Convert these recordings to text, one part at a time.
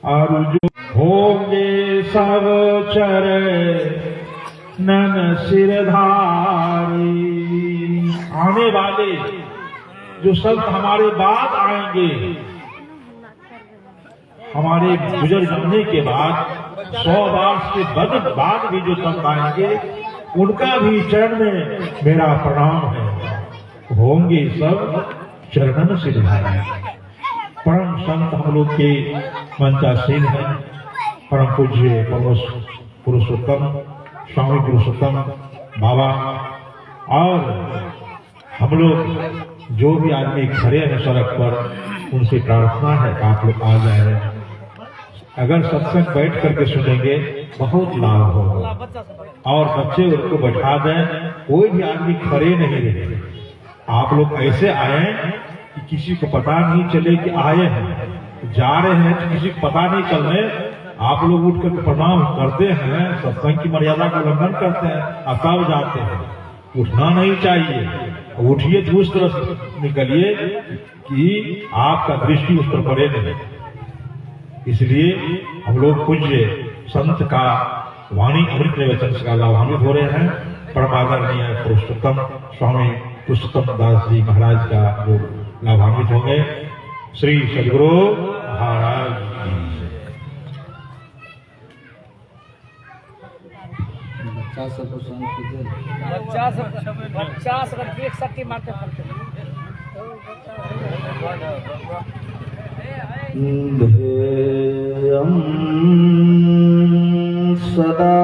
और जो होंगे सब चरणन सिरधारी, आने वाले जो संत हमारे बाद आएंगे, हमारे गुजर जाने के बाद 100 वर्ष के बाद भी जो संत आएंगे, उनका भी चरण में मेरा प्रणाम है। होंगे सब चरणन सिरधारी। परम संत हम लोग के मंचासीन है, परम पूज्य पुरुषोत्तम स्वामी पुरुषोत्तम बाबा। और हम लोग जो भी आदमी खड़े हैं सड़क पर, उनसे प्रार्थना है कि आप लोग आ जाए। अगर सत्संग बैठ करके सुनेंगे बहुत लाभ होगा, और बच्चे उनको बैठा दें, कोई भी आदमी खड़े नहीं रहे। आप लोग ऐसे आए कि किसी को पता नहीं चले कि आए हैं, जा रहे हैं तो किसी को पता नहीं चलने। आप लोग उठ कर प्रणाम करते हैं, सत्संग की मर्यादा का उल्लंघन करते हैं, और तब जाते हैं। उठना नहीं चाहिए, उठिए तो उस तरह निकलिए कि आपका दृष्टि उस पर पड़े नहीं। इसलिए हम लोग पूज्य संत का वाणी अमृत वचन से लाभान्वित हो रहे हैं। परम आदरणीय पुरुषोत्तम स्वामी पुरुषोत्तम दास जी महाराज का जो लाभान्वित होंगे। श्री सदगुरु महाराज। बच्चा सब देख सकते मारते ध्येयं सदा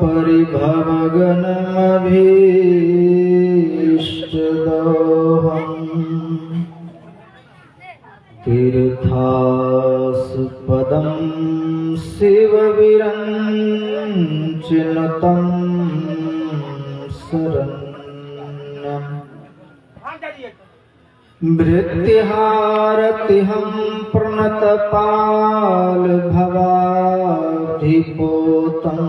परिभवगनमभीष्टदोहम् तीर्थास्पदं शिवविरञ्चिनुतं शरण्यम् भृत्तिहारतिहं प्रणतपालभवाधिपोतं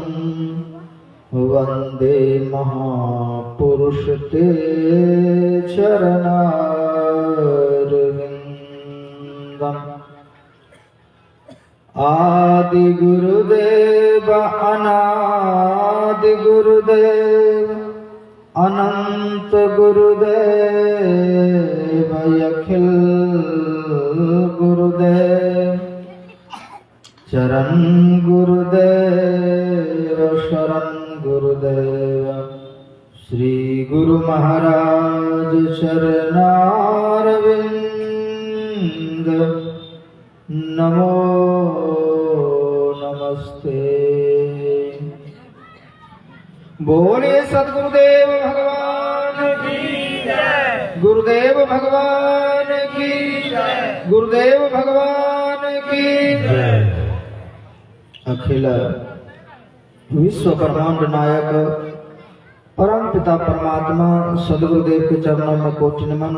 वन्दे महापुरुष ते चरणारविन्दम्। आदिगुरुदेव अनादिगुरुदेव अनंत गुरुदेव अखिल गुरुदेव चरण गुरुदेव शरण गुरुदेव श्री गुरु महाराज चरणारविंद नमो नमस्ते। बोले सद्गुरुदेव भगवान की जय, गुरुदेव भगवान की जय, गुरुदेव भगवान की जय। अखिल विश्व ब्रह्मांड नायक परम पिता परमात्मा सद्गुरुदेव के चरणों में कोटि नमन।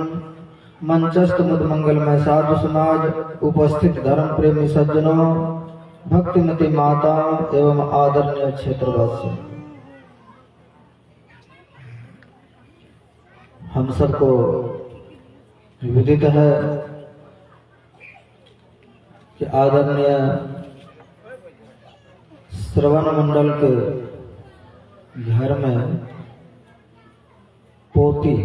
मंचस्थ मुद मंगलमय साधु समाज, उपस्थित धर्म प्रेमी सज्जनों, भक्तिमती माता एवं आदरणीय क्षेत्रवासी, हम सबको विदित है कि आदरणीय श्रवण मंडल के घर में पोती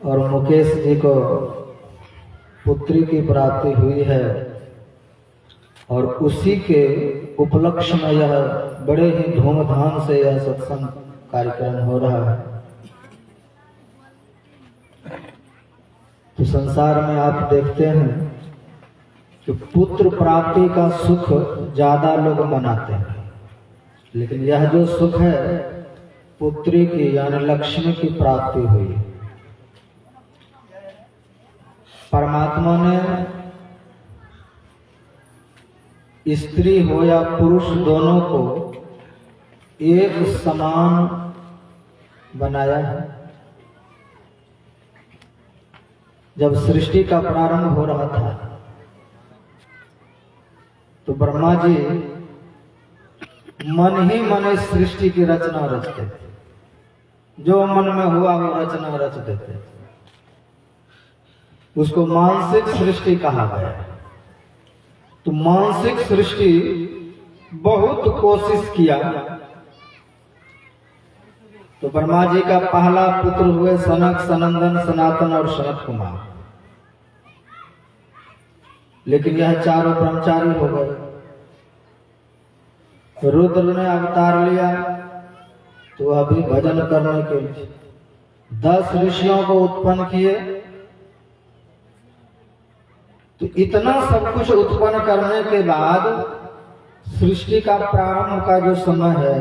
और मुकेश जी को पुत्री की प्राप्ति हुई है, और उसी के उपलक्ष्य में यह बड़े ही धूमधाम से यह सत्संग कार्यक्रम हो रहा है। तो संसार में आप देखते हैं कि पुत्र प्राप्ति का सुख ज्यादा लोग मनाते हैं, लेकिन यह जो सुख है पुत्री की यानी लक्ष्मी की प्राप्ति हुई। परमात्मा ने स्त्री हो या पुरुष दोनों को एक समान बनाया है। जब सृष्टि का प्रारंभ हो रहा था तो ब्रह्मा जी मन ही मन इस सृष्टि की रचना रचते थे, जो मन में हुआ वो रचना रच देते थे। उसको मानसिक सृष्टि कहा गया। तो मानसिक सृष्टि बहुत कोशिश किया। तो ब्रह्मा जी का पहला पुत्र हुए सनक, सनंदन, सनातन और सनत कुमार। लेकिन यह चारों ब्रह्मचारी हो गए। रुद्र ने अवतार लिया तो अभी भजन करने के लिए 10 ऋषियों को उत्पन्न किए। तो इतना सब कुछ उत्पन्न करने के बाद सृष्टि का प्रारंभ का जो समय है,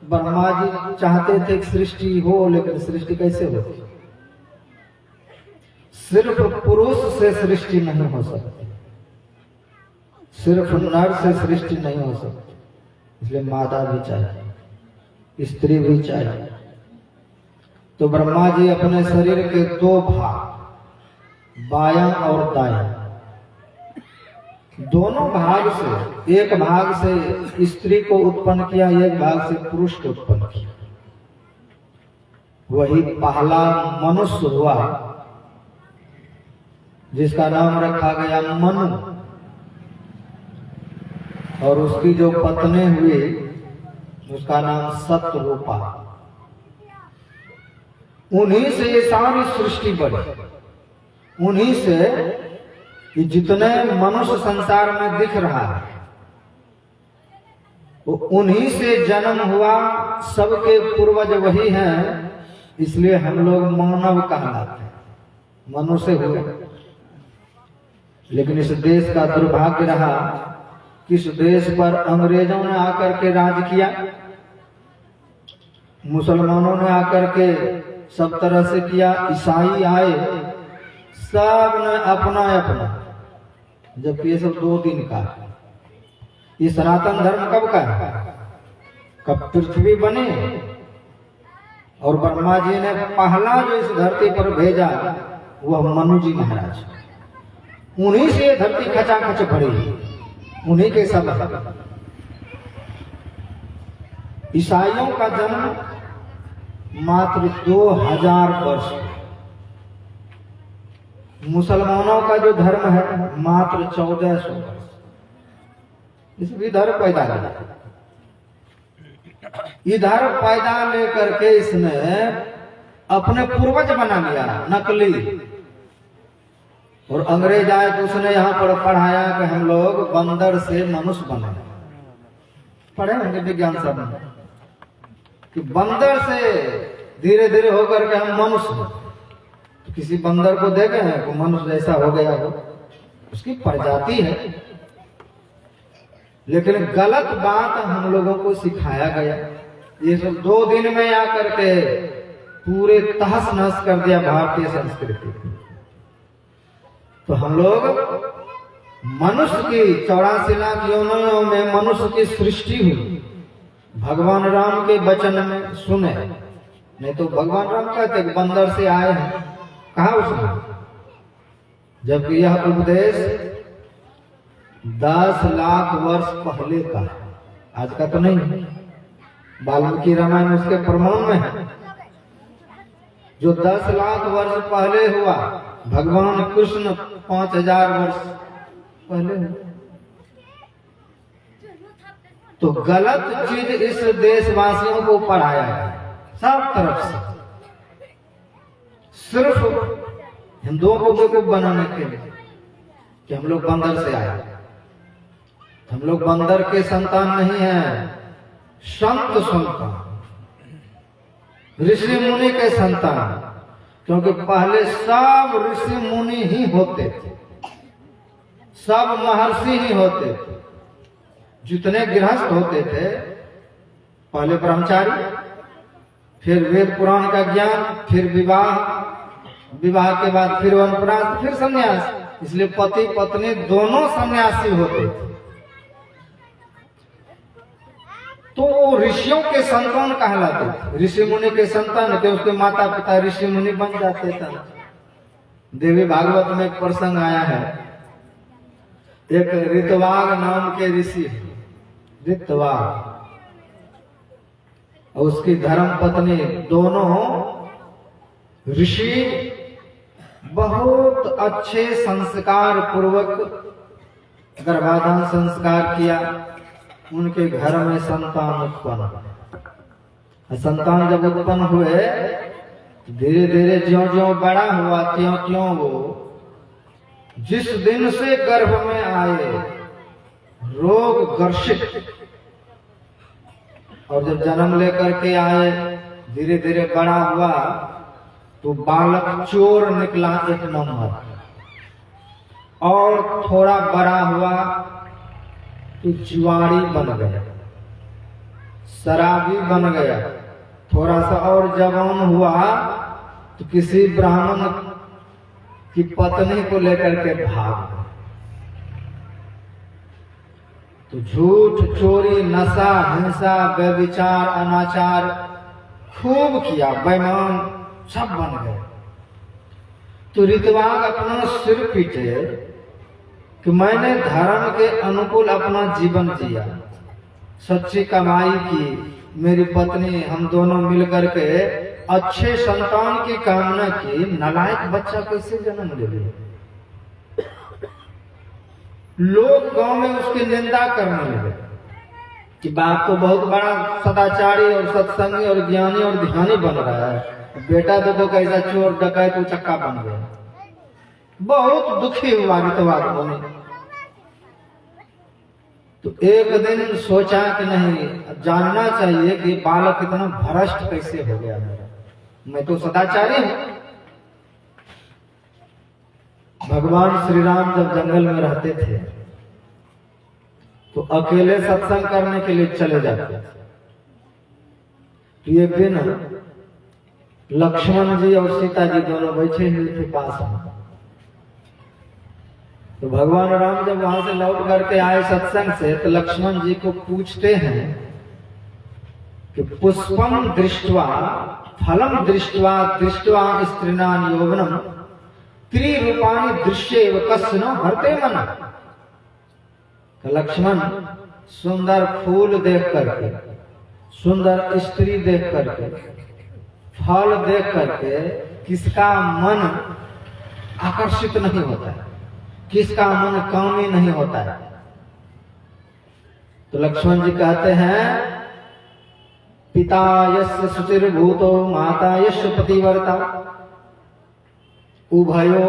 ब्रह्मा जी चाहते थे कि सृष्टि हो, लेकिन सृष्टि कैसे होती? सिर्फ पुरुष से सृष्टि नहीं हो सकती, सिर्फ नर से सृष्टि नहीं हो सकती। इसलिए मादा भी चाहिए, स्त्री भी चाहिए। तो ब्रह्मा जी अपने शरीर के 2 भाग, बायां और दायां, दोनों भाग से, एक भाग से स्त्री को उत्पन्न किया, एक भाग से पुरुष को उत्पन्न किया। वही पहला मनुष्य हुआ जिसका नाम रखा गया मनु। और उसकी जो पत्नी हुई उसका नाम सतरूपा। उन्हीं से ये सारी सृष्टि बढ़ी। उन्हीं से ये जितने मनुष्य संसार में दिख रहा है वो उन्हीं से जन्म हुआ। सबके पूर्वज वही हैं, इसलिए हम लोग मानव कहलाते हैं, मनुष्य हुए। लेकिन इस देश का दुर्भाग्य रहा, किस देश पर अंग्रेजों ने आकर के राज किया, मुसलमानों ने आकर के सब तरह से किया, ईसाई आए, सब ने अपना अपना, जबकि ये सब 2 दिन का। ये सनातन धर्म कब का है? कब पृथ्वी बने और ब्रह्मा जी ने पहला जो इस धरती पर भेजा वह मनु जी महाराज। उन्हीं से ये धरती खचाखच भरी, उन्हीं के सब। ईसाइयों का जन्म मात्र 2000 वर्ष, मुसलमानों का जो धर्म है मात्र 1400 वर्ष। इस इधर पैदा लिया, इधर पैदा लेकर के इसने अपने पूर्वज बना लिया, नकली। और अंग्रेज आए तो उसने यहाँ पर पढ़ाया कि हम लोग बंदर से मनुष्य बने। पढ़े होंगे विज्ञान सब में कि बंदर से धीरे धीरे होकर के हम मनुष्य हैं। तो किसी बंदर को देखे हैं कि मनुष्य जैसा हो गया हो, उसकी प्रजाति है। लेकिन गलत बात हम लोगों को सिखाया गया। ये सब 2 दिन में आकर के पूरे तहस नहस कर दिया भारतीय संस्कृति। तो हम लोग मनुष्य की 84 लाख योनियों में मनुष्य की सृष्टि हुई, भगवान राम के वचन में सुने। नहीं तो भगवान राम कहते कि बंदर से आए हैं, कहा उसने? जबकि यह उपदेश 10 लाख वर्ष पहले का, आज का तो नहीं। वाल्मीकि रामायण उसके प्रमाण में है। जो 10 लाख वर्ष पहले हुआ, भगवान कृष्ण 5000 वर्ष पहले हुआ। तो गलत चीज इस देशवासियों को पढ़ाया है सब तरफ से, सिर्फ हिंदुओं को बेवकूफ बनाने के लिए कि हम लोग बंदर से आए। हम लोग बंदर के संतान नहीं हैं, संत संतान, ऋषि मुनि के संतान। क्योंकि पहले सब ऋषि मुनि ही होते थे, सब महर्षि ही होते थे। जितने गृहस्थ होते थे, पहले ब्रह्मचारी, फिर वेद पुराण का ज्ञान, फिर विवाह, विवाह के बाद फिर वनप्रस्थ, फिर संन्यास। इसलिए पति पत्नी दोनों सन्यासी होते थे। तो ऋषियों के संतान कहलाते थे, ऋषि मुनि के संतान थे। उसके माता पिता ऋषि मुनि बन जाते थे। देवी भागवत में एक प्रसंग आया है, एक ऋतवाग नाम के ऋषि, ऋतवाग और उसकी धर्म पत्नी, दोनों ऋषि बहुत अच्छे संस्कार पूर्वक गर्भाधान संस्कार किया। उनके घर में संतान उत्पन्न। संतान जब उत्पन्न हुए, धीरे धीरे ज्यों ज्यों बड़ा हुआ त्यों त्यों वो जिस दिन से गर्भ में आए रोग ग्रसित, और जब जन्म लेकर के आए धीरे धीरे बड़ा हुआ तो बालक चोर निकला एक नंबर, और थोड़ा बड़ा हुआ तो जुआरी बन गया, शराबी बन गया। थोड़ा सा और जवान हुआ तो किसी ब्राह्मण की पत्नी को लेकर के भाग गया। तो झूठ, चोरी, नशा, हिंसा, व्यभिचार, अनाचार खूब किया, बेईमान सब बन गए। तो ऋतवाग अपना सिर पीटे कि मैंने धर्म के अनुकूल अपना जीवन जिया, सच्ची कमाई की, मेरी पत्नी हम दोनों मिलकर के अच्छे संतान की कामना की, नालायक बच्चा कैसे जन्म ले लिया। लोग गांव में उसकी निंदा करने लगे कि बाप तो बहुत बड़ा सदाचारी और सत्संगी और ज्ञानी और ध्यानी बन रहा है, बेटा देखो कैसा चोर डकैत उचक्का बन गया। बहुत दुखी हुआ ऋतवाग मुनि। तो एक दिन सोचा कि नहीं, जानना चाहिए कि बालक इतना भ्रष्ट कैसे हो गया मेरा, मैं तो सदाचारी हूं। भगवान श्री राम जब जंगल में रहते थे तो अकेले सत्संग करने के लिए चले जाते थे। तो एक दिन लक्ष्मण जी और सीता जी दोनों बैठे हुए थे पास में। तो भगवान राम जब वहां से लौट करके आए सत्संग से, तो लक्ष्मण जी को पूछते हैं कि पुष्पम दृष्ट्वा फलम दृष्ट्वा दृष्ट्वा स्त्रीणां यौवनम त्रिरूपाणि दृश्येव कस्य हरते मन। तो लक्ष्मण, सुंदर फूल देख करके, सुंदर स्त्री देख करके, फल देख करके किसका मन आकर्षित नहीं होता है, किसका मन कामी नहीं होता है। तो लक्ष्मण जी कहते हैं, पिता यस्य शुचिर्भूतो माता यस्य पतिव्रता उभयो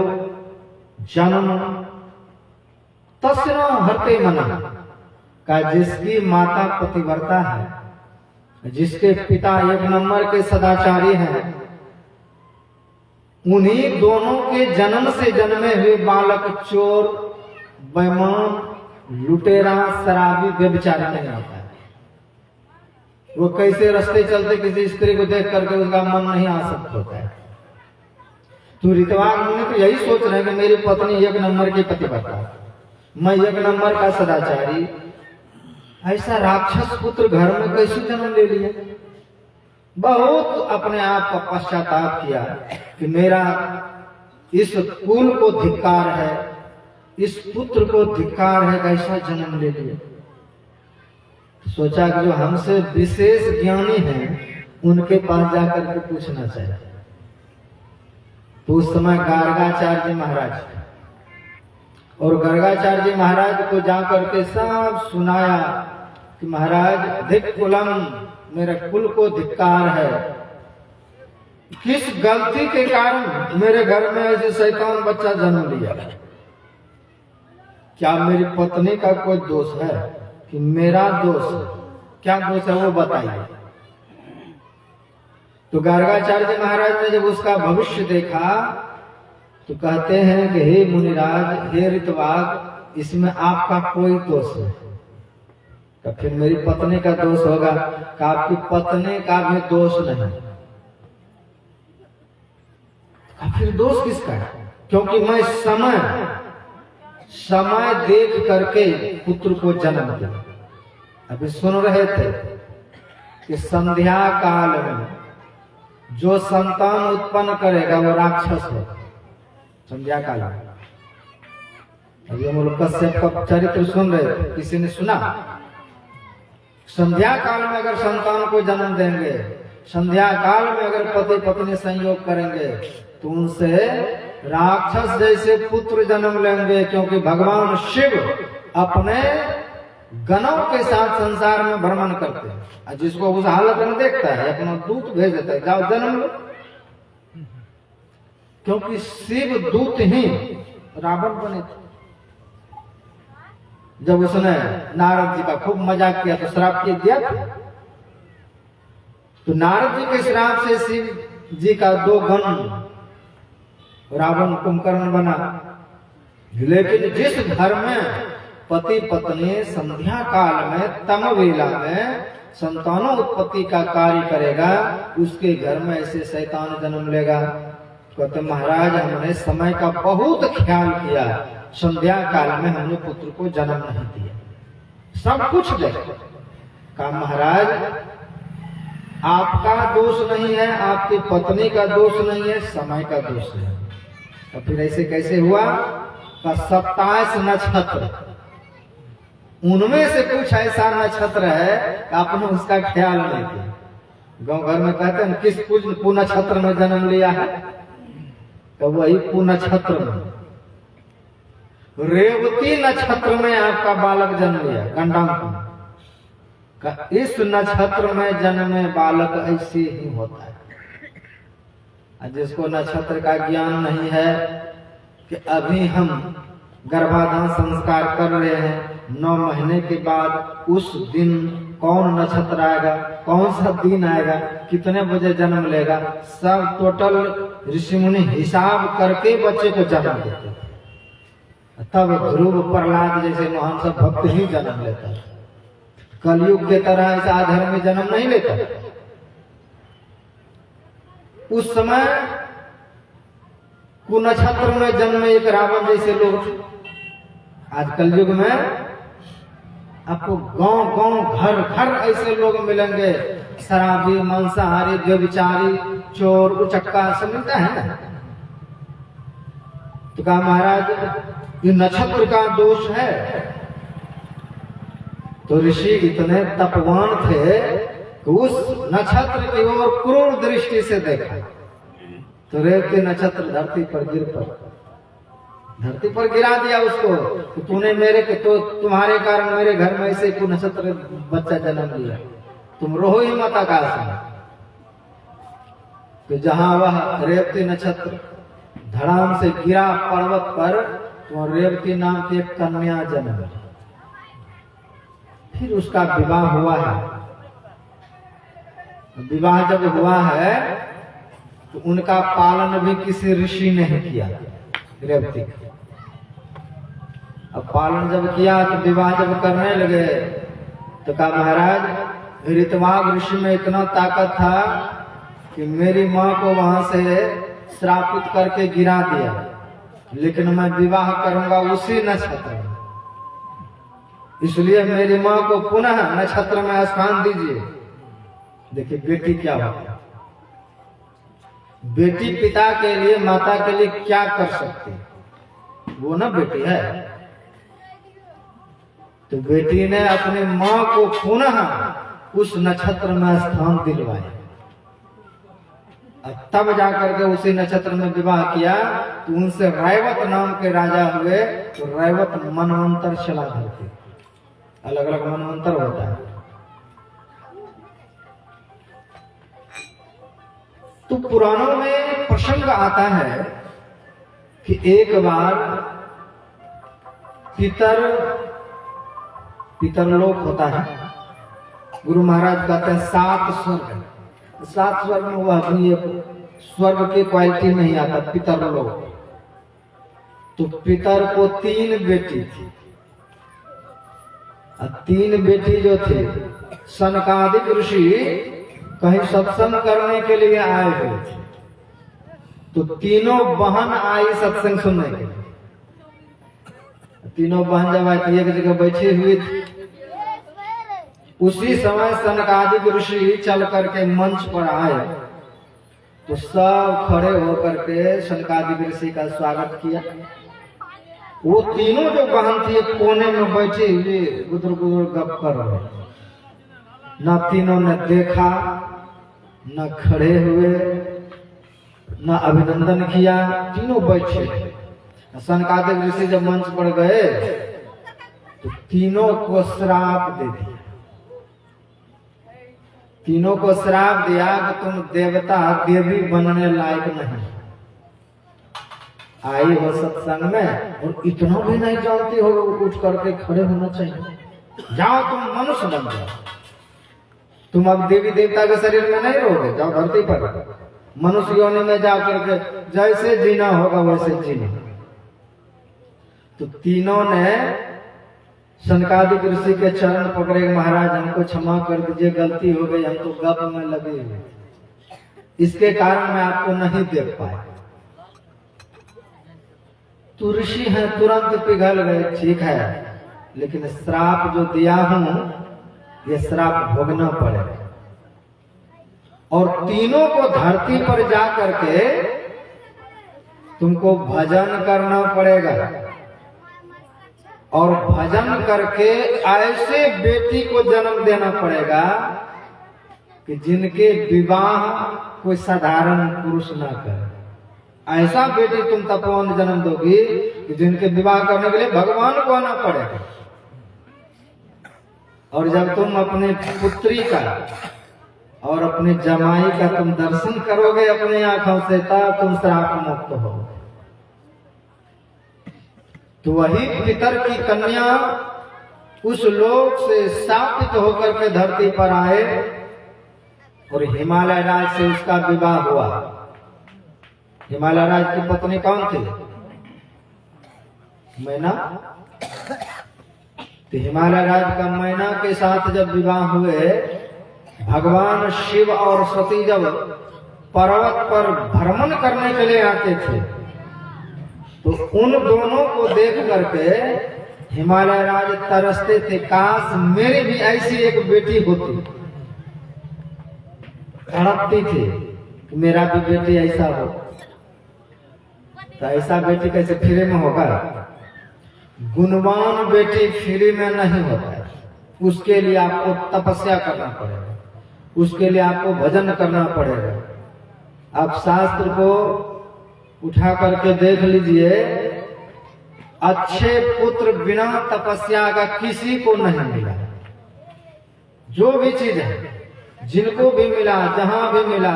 जन्म तस्य न हरते मना। का जिसकी माता पतिव्रता है, जिसके पिता एक नंबर के सदाचारी हैं, उन्हीं दोनों के जन्म से जन्मे हुए बालक चोर, बेईमान, लुटेरा, शराबी, व्यभिचारी नहीं होता है। वो कैसे रास्ते चलते किसी स्त्री को देख करके उसका मन नहीं आसक्त होता है। तो ऋतवाग मुनि तो यही सोच रहे हैं कि मेरी पत्नी एक नंबर की पतिव्रता, मैं एक नंबर का सदाचारी, ऐसा राक्षस पुत्र घर में कैसे जन्म ले लिया। बहुत अपने आप का पश्चाताप किया कि मेरा इस कुल को धिक्कार है, इस पुत्र को धिक्कार है, कैसा जन्म ले लिया। सोचा कि जो हमसे विशेष ज्ञानी हैं उनके पास जाकर के पूछना चाहिए। तो उस समय गर्गाचार्य महाराज, और गर्गाचार्य महाराज को जाकर के सब सुनाया कि महाराज धिक कुलम, मेरे कुल को धिक्कार है, किस गलती के कारण मेरे घर में ऐसे शैतान बच्चा जन्म लिया। क्या मेरी पत्नी का कोई दोष है कि मेरा दोष है? क्या दोष है वो बताइए। तो गर्गाचार्य महाराज ने जब उसका भविष्य देखा तो कहते हैं कि हे मुनिराज, हे ऋतवाग, इसमें आपका कोई दोष नहीं। तो फिर मेरी पत्नी का दोष होगा कि आपकी पत्नी का भी दोष नहीं। फिर दोष किसका है? क्योंकि मैं समय देख करके पुत्र को जन्म दिया। अभी सुन रहे थे कि संध्या काल में जो संतान उत्पन्न करेगा वो राक्षस होगा। संध्या काल में अभी हम लोग कश्यप का चरित्र सुन रहे थे, किसी ने सुना? संध्या काल में अगर संतान को जन्म देंगे, संध्या काल में अगर पति पत्नी संयोग करेंगे तो उनसे राक्षस जैसे पुत्र जन्म लेंगे, क्योंकि भगवान शिव अपने गणों के साथ संसार में भ्रमण करते हैं, और जिसको उस हालत में देखता है अपना दूत भेज देता है, जाओ जन्म लो। क्योंकि शिव दूत ही रावण बने थे। जब उसने नारद जी का खूब मजाक किया तो श्राप दिया था। तो नारद जी के श्राप से शिव जी का 2 गण रावण कुंभकर्ण बना। लेकिन जिस घर में पति पत्नी संध्या काल में तम वेला में संतानों उत्पत्ति का कार्य करेगा, उसके घर में ऐसे शैतान जन्म लेगा। कहते महाराज हमने समय का बहुत ख्याल किया, संध्या काल में हमने पुत्र को जन्म नहीं दिया, सब कुछ देखो। कहा महाराज आपका दोष नहीं है, आपकी पत्नी का दोष नहीं है, समय का दोष है। तो फिर ऐसे कैसे हुआ? का 27 नक्षत्र, उनमें से कुछ ऐसा नक्षत्र है कि आपने उसका ख्याल नहीं किया। गांव घर में कहते हैं किस नक्षत्र में जन्म लिया है, तो वही नक्षत्र में रेवती नक्षत्र में आपका बालक जन्म लिया, गंडांक। इस नक्षत्र में जन्मे बालक ऐसे ही होता है। जिसको नक्षत्र का ज्ञान नहीं है कि अभी हम गर्भाधान संस्कार कर रहे हैं, 9 महीने के बाद उस दिन कौन नक्षत्र आएगा, कौन सा दिन आएगा, कितने बजे जन्म लेगा, सब टोटल ऋषि मुनि हिसाब करके बच्चे को जन्म देते हैं। तब ध्रुव प्रहलाद जैसे महान सब भक्त ही जन्म लेता है। कलयुग के तरह ऐसा अधर्म में जन्म नहीं लेता। उस समय कुनक्षत्र में जन्मे एक रावण जैसे लोग थे। आज कलयुग में आपको गांव गांव घर घर ऐसे लोग मिलेंगे, शराबी, मांसाहारी, व्यभिचारी, चोर, उचक्का सब मिलता है ना। तो कहा महाराज ये नक्षत्र का दोष है। तो ऋषि इतने तपवान थे कि उस नक्षत्र की ओर क्रूर दृष्टि से देखा। तो रेवती नक्षत्र धरती पर गिरा दिया उसको कि तूने मेरे के तो तुम्हारे कारण मेरे घर में ऐसे को नक्षत्र बच्चा जन्म लिया, तुम रोहो ही मत आकाश में। तो जहां वह रेवती नक्षत्र धड़ाम से गिरा पर्वत पर, तो रेवती नाम की एक कन्या जन्म। फिर उसका विवाह हुआ है। विवाह जब हुआ है तो उनका पालन भी किसी ऋषि ने ही किया, रेवती। अब पालन जब किया तो विवाह जब करने लगे तो कहा महाराज ऋतवाग ऋषि में इतना ताकत था कि मेरी माँ को वहां से श्रापित करके गिरा दिया, लेकिन मैं विवाह करूंगा उसी नक्षत्र में, इसलिए मेरी माँ को पुनः नक्षत्र में स्थान दीजिए। देखिए बेटी क्या होती है, बेटी पिता के लिए माता के लिए क्या कर सकती, वो ना बेटी है। तो बेटी ने अपनी माँ को पुनः उस नक्षत्र में स्थान दिलवाया। तब जाकर के उसी नक्षत्र में विवाह किया। तो उनसे रैवत नाम के राजा हुए। तो रैवत मनवंतर चला धरती, अलग अलग मनवंतर होता है। तो पुराणों में प्रसंग आता है कि एक बार पितरलोक होता है। गुरु महाराज कहते हैं 7 स्वर्ग, 7 स्वर्ग में वह भी स्वर्ग की क्वालिटी नहीं आता, पितरलोक। तो पितर को 3 बेटी थी, 3 बेटी जो थे सनकादिक ऋषि कहीं सत्संग करने के लिए आए हुए थे। तो तीनों बहन आई सत्संग सुनने के लिए। तीनों बहन जब आई एक जगह बैठी हुई थी, उसी समय सनकादिक ऋषि चल करके मंच पर आए। तो सब खड़े होकर के सनकादिक ऋषि का स्वागत किया। वो तीनों जो बहन थी कोने में बैठी हुई गुदर गुदर गप कर रहे, न तीनों ने देखा, न खड़े हुए, न अभिनंदन किया, तीनों बैठे। सनकादिक ऋषि जब मंच पर गए तो तीनों को श्राप दे दिया। तीनों को श्राप दिया कि तुम देवता देवी बनने लायक नहीं। आई हो सत्संग में और इतना भी नहीं जानती हो, उठ करके खड़े होना चाहिए। जाओ तुम मनुष्य बन जाओ, तुम अब देवी देवता के शरीर में नहीं रहोगे, जाओ धरती पर मनुष्य योनि में जा करके जैसे जीना होगा वैसे जीना। तो तीनों ने सनकादिक ऋषि के चरण पकड़े, महाराज हमको क्षमा कर दीजिए, गलती हो गई, हम तो गप में लगे हुए, इसके कारण मैं आपको नहीं देख पाया। तो ऋषि हैं, तुरंत पिघल गए, ठीक है लेकिन श्राप जो दिया हूं ये श्राप भोगना पड़ेगा। और तीनों को धरती पर जा करके तुमको भजन करना पड़ेगा, और भजन करके ऐसे बेटी को जन्म देना पड़ेगा कि जिनके विवाह कोई साधारण पुरुष ना करे। ऐसा बेटी तुम तपोवन जन्म दोगी कि जिनके विवाह करने के लिए भगवान को आना पड़ेगा। और जब तुम अपने पुत्री का और अपने जमाई का तुम दर्शन करोगे अपने आंखों से, तब तुम श्राप मुक्त हो। तो वही पितर की कन्या उस लोक से शापित होकर के धरती पर आए और हिमालय राज से उसका विवाह हुआ। हिमालय राज की पत्नी कौन थी? मैना। तो हिमालय राज का मैना के साथ जब विवाह हुए, भगवान शिव और सती जब पर्वत पर भ्रमण करने के लिए आते थे तो उन दोनों को देख करके हिमालय राज तरसते थे, काश मेरी भी ऐसी एक बेटी होती। तड़पती थी कि मेरा भी बेटी ऐसा हो। तो ऐसा बेटी कैसे फ्री में होगा? गुणवान बेटी फ्री में नहीं होता है, उसके लिए आपको तपस्या करना पड़ेगा, उसके लिए आपको भजन करना पड़ेगा। आप शास्त्र को उठा करके देख लीजिए, अच्छे पुत्र बिना तपस्या का किसी को नहीं मिला। जो भी चीज है, जिनको भी मिला, जहां भी मिला,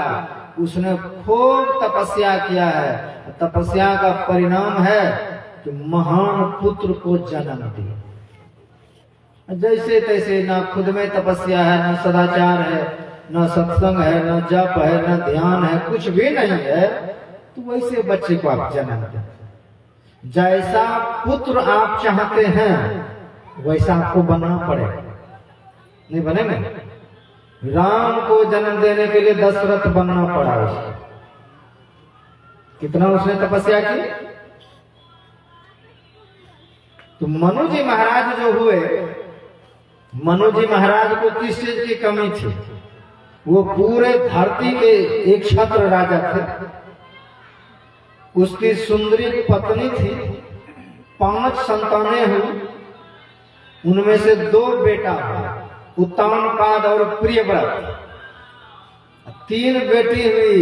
उसने खूब तपस्या किया है। तपस्या का परिणाम है कि महान पुत्र को जन्म दिया। जैसे तैसे ना खुद में तपस्या है, ना सदाचार है, ना सत्संग है, ना जप है, ना ध्यान है, कुछ भी नहीं है, तो वैसे बच्चे को आप जन्म दें। जैसा पुत्र आप चाहते हैं वैसा आपको बनना पड़ेगा, नहीं बनेंगे। राम को जन्म देने के लिए दशरथ बनना पड़ा उसको। कितना उसने तपस्या की। तो मनु जी महाराज जो हुए, मनु जी महाराज को किस चीज की कमी थी? वो पूरे धरती के एक छत्र राजा थे। उसकी सुंदरी पत्नी थी, 5 संतानें हुई, उनमें से 2 बेटा हुआ, उत्तानपाद और प्रियव्रत। 3 बेटी हुई,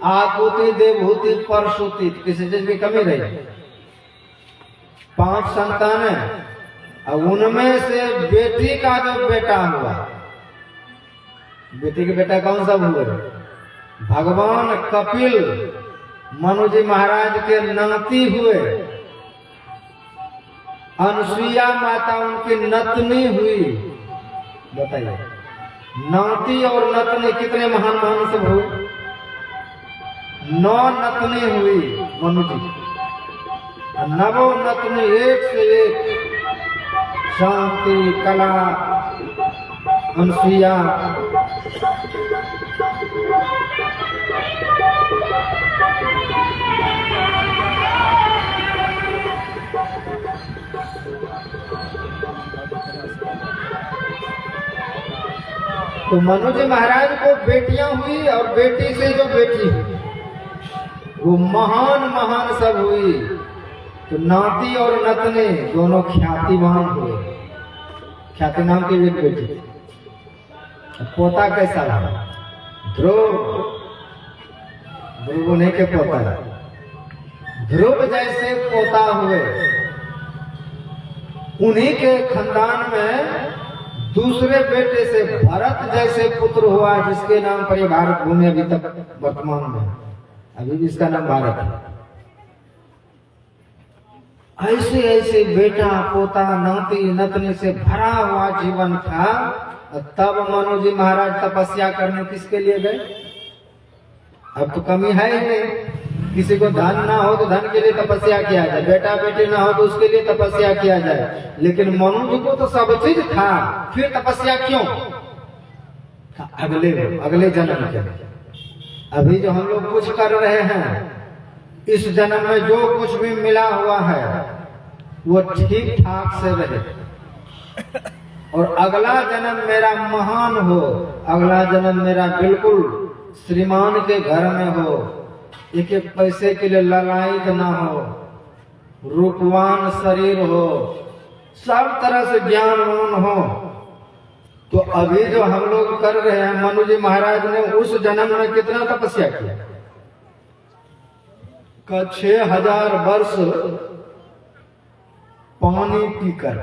आकुति, देवहूति, परशुति, किसी चीज की कमी रही। 5 संतानें, और उनमें से बेटी का जो बेटा हुआ, बेटी के बेटा कौन सा हुए? भगवान कपिल मनु जी महाराज के नाती हुए। अनुसुईया माता उनकी नतनी हुई। बताइए, नाती और नतनी कितने महान महान सब हुए? 9 नतनी हुई मनु जी, 9 नतनी एक से एक, शांति, कला, अनुसुईया। तो मनु जी महाराज को बेटियां हुई, और बेटी से जो बेटी हुई वो महान महान सब हुई। तो नाती और नतने दोनों ख्यातिवान हुए। ख्याति नाम की एक बेटी। पोता कैसा रहा? ध्रुव। ध्रुव नहीं के पोता, ध्रुव जैसे पोता हुए, उन्हीं के खानदान में दूसरे बेटे से भरत जैसे पुत्र हुआ, जिसके नाम पर ये भारत भूमि अभी तक वर्तमान में, अभी भी इसका नाम भारत है। ऐसे ऐसे बेटा पोता नाती नतनी से भरा हुआ जीवन था। तब मनु जी महाराज तपस्या करने किसके लिए गए? अब तो कमी है ही नहीं। किसी को धन ना हो तो धन के लिए तपस्या किया जाए, बेटा बेटी ना हो तो उसके लिए तपस्या किया जाए, लेकिन मनु जी को तो सब चीज था, फिर तपस्या क्यों? अगले जन्म के लिए। अभी जो हम लोग कुछ कर रहे हैं, इस जन्म में जो कुछ भी मिला हुआ है वो ठीक ठाक से रहे, और अगला जन्म मेरा महान हो, अगला जन्म मेरा बिल्कुल श्रीमान के घर में हो, एक एक पैसे के लिए ललायत ना हो, रूपवान शरीर हो, सब तरह से ज्ञानवान हो। तो अभी जो हम लोग कर रहे हैं, मनु जी महाराज ने उस जन्म में कितना तपस्या किया? 6000 वर्ष पानी पीकर,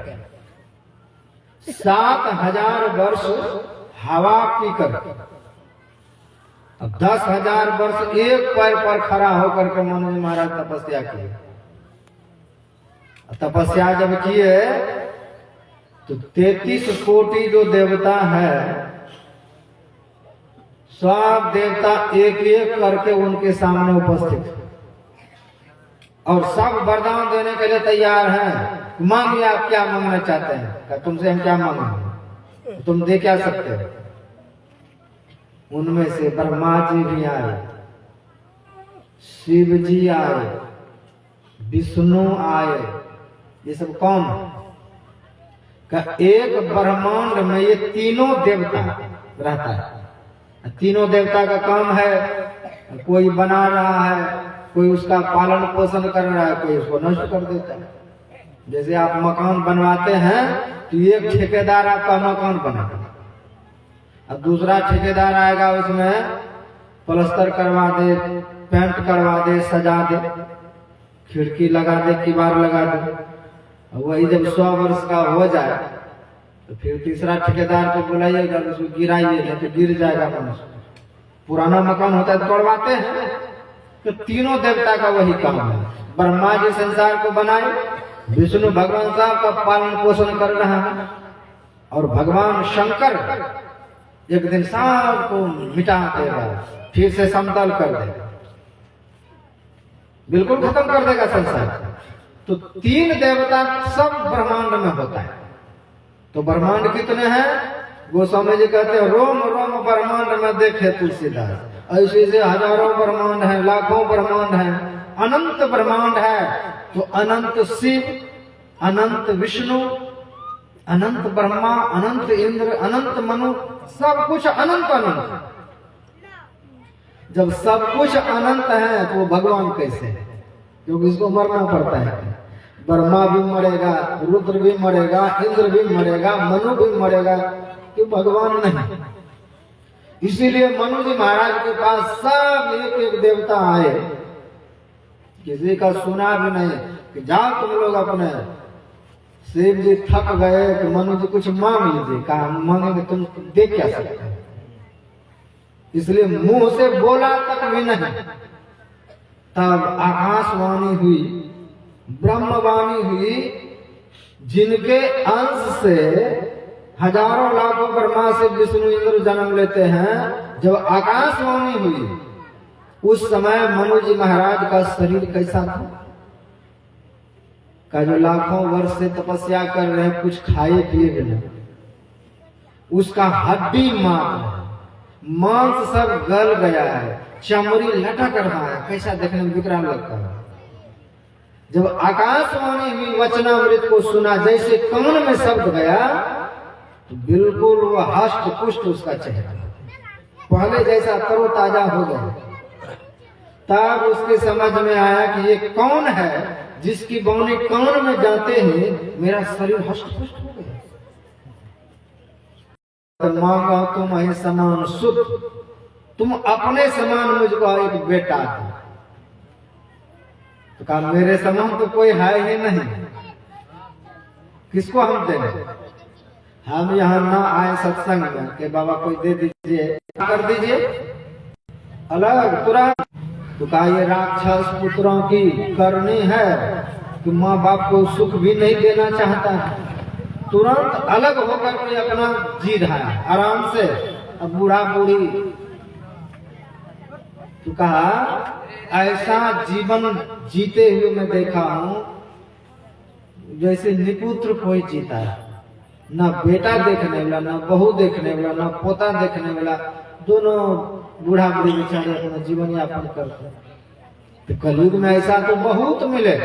7000 वर्ष हवा पीकर, अब 10,000 वर्ष एक पैर पर खड़ा होकर के मनु जी महाराज तपस्या किए। तपस्या जब किए तो 33 कोटि जो देवता है, सब देवता एक एक करके उनके सामने उपस्थित, और सब वरदान देने के लिए तैयार हैं। मांगिए, आप क्या मांगना चाहते हैं? तुमसे हम क्या मांगेंगे, तुम दे क्या सकते हो? उनमें से ब्रह्मा जी भी आए, शिव जी आए, विष्णु आए। ये सब कौन का? एक ब्रह्मांड में ये तीनों देवता रहता है। तीनों देवता का काम है, कोई बना रहा है, कोई उसका पालन पोषण कर रहा है, कोई उसको नष्ट कर देता है। जैसे आप मकान बनवाते हैं तो एक ठेकेदार आपका मकान बनाता है, अब दूसरा ठेकेदार आएगा, उसमें प्लास्टर करवा दे, पेंट करवा दे, सजा दे, खिड़की लगा दे, किवाड़ लगा दे। वही जब 100 वर्ष का हो जाए तो फिर तीसरा ठेकेदार को बुलाइएगा, उसको गिराइए, नहीं तो गिर जाएगा मनुष्य। पुराना मकान होता है तो तोड़वाते हैं। तो तीनों देवता का वही काम है। ब्रह्मा जी संसार को बनाए, विष्णु भगवान साहब का पालन पोषण कर रहा है, और भगवान शंकर एक दिन सब को मिटा देगा, फिर से समतल कर देगा, बिल्कुल खत्म कर देगा संसार। तो 3 देवता सब ब्रह्मांड में होता है। तो ब्रह्मांड कितने हैं? गोस्वामी जी कहते हैं, रोम रोम ब्रह्मांड में देखे तुलसीदास। ऐसे ऐसे हजारों ब्रह्मांड है, लाखों ब्रह्मांड है, अनंत ब्रह्मांड है। तो अनंत शिव, अनंत विष्णु, अनंत ब्रह्मा, अनंत इंद्र, अनंत मनु, सब कुछ अनंत अनंत। जब सब कुछ अनंत है तो वो भगवान कैसे है? क्योंकि इसको मरना पड़ता है। ब्रह्मा भी मरेगा, रुद्र भी मरेगा, इंद्र भी मरेगा, मनु भी मरेगा, कि भगवान नहीं। इसीलिए मनु जी महाराज के पास सब एक एक देवता आए, किसी का सुना भी नहीं कि जाओ तुम लोग अपने। शिव जी थक गए कि मनु जी कुछ मांग लीजिए। कहा मांगेंगे, तुम दे क्या सकते हैं? इसलिए मुंह से बोला तक भी नहीं। तब आकाशवाणी हुई, ब्रह्मवाणी हुई, जिनके अंश से हजारों लाखों ब्रह्मा से विष्णु इंद्र जन्म लेते हैं। जब आकाशवाणी हुई, उस समय मनु जी महाराज का शरीर कैसा था? का जो लाखों वर्ष से तपस्या कर रहे हैं, कुछ खाए पिए भी नहीं, उसका हड्डी मांस सब गल गया है, चमड़ी लटक रहा है, कैसा देखने में विकराल लगता है। जब आकाशवाणी हुई, वचनामृत को सुना, जैसे कान में शब्द गया तो बिल्कुल वो हष्ट पुष्ट उसका चेहरा, पहले जैसा तरोताजा हो गया। तब उसके समझ में आया कि ये कौन है जिसकी बाणी कान में जाते ही मेरा शरीर हष्ट पुष्ट हो गया। मांगा तुम्हें समान सुख, तुम अपने समान मुझको एक बेटा दो। तो कहा मेरे समान तो कोई है ही नहीं, किसको हम देंगे? हम यहाँ ना आए सत्संग में कि बाबा कोई दे दीजिए, कर दीजिए अलग तुरंत। तो कहा ये राक्षस पुत्रों की करनी है कि माँ बाप को सुख भी नहीं देना चाहता है, तुरंत अलग होकर के अपना जी रहा है आराम से। अब बूढ़ा बूढ़ी तो कहा ऐसा जीवन जीते हुए मैं देखा हूं जैसे निपुत्र कोई जीता है, ना बेटा देखने वाला, ना बहू देखने वाला, ना पोता देखने वाला, दोनों बूढ़ा बूढ़ी बेचारे अपना जीवन यापन करते हैं। तो कलयुग में ऐसा तो बहुत मिले,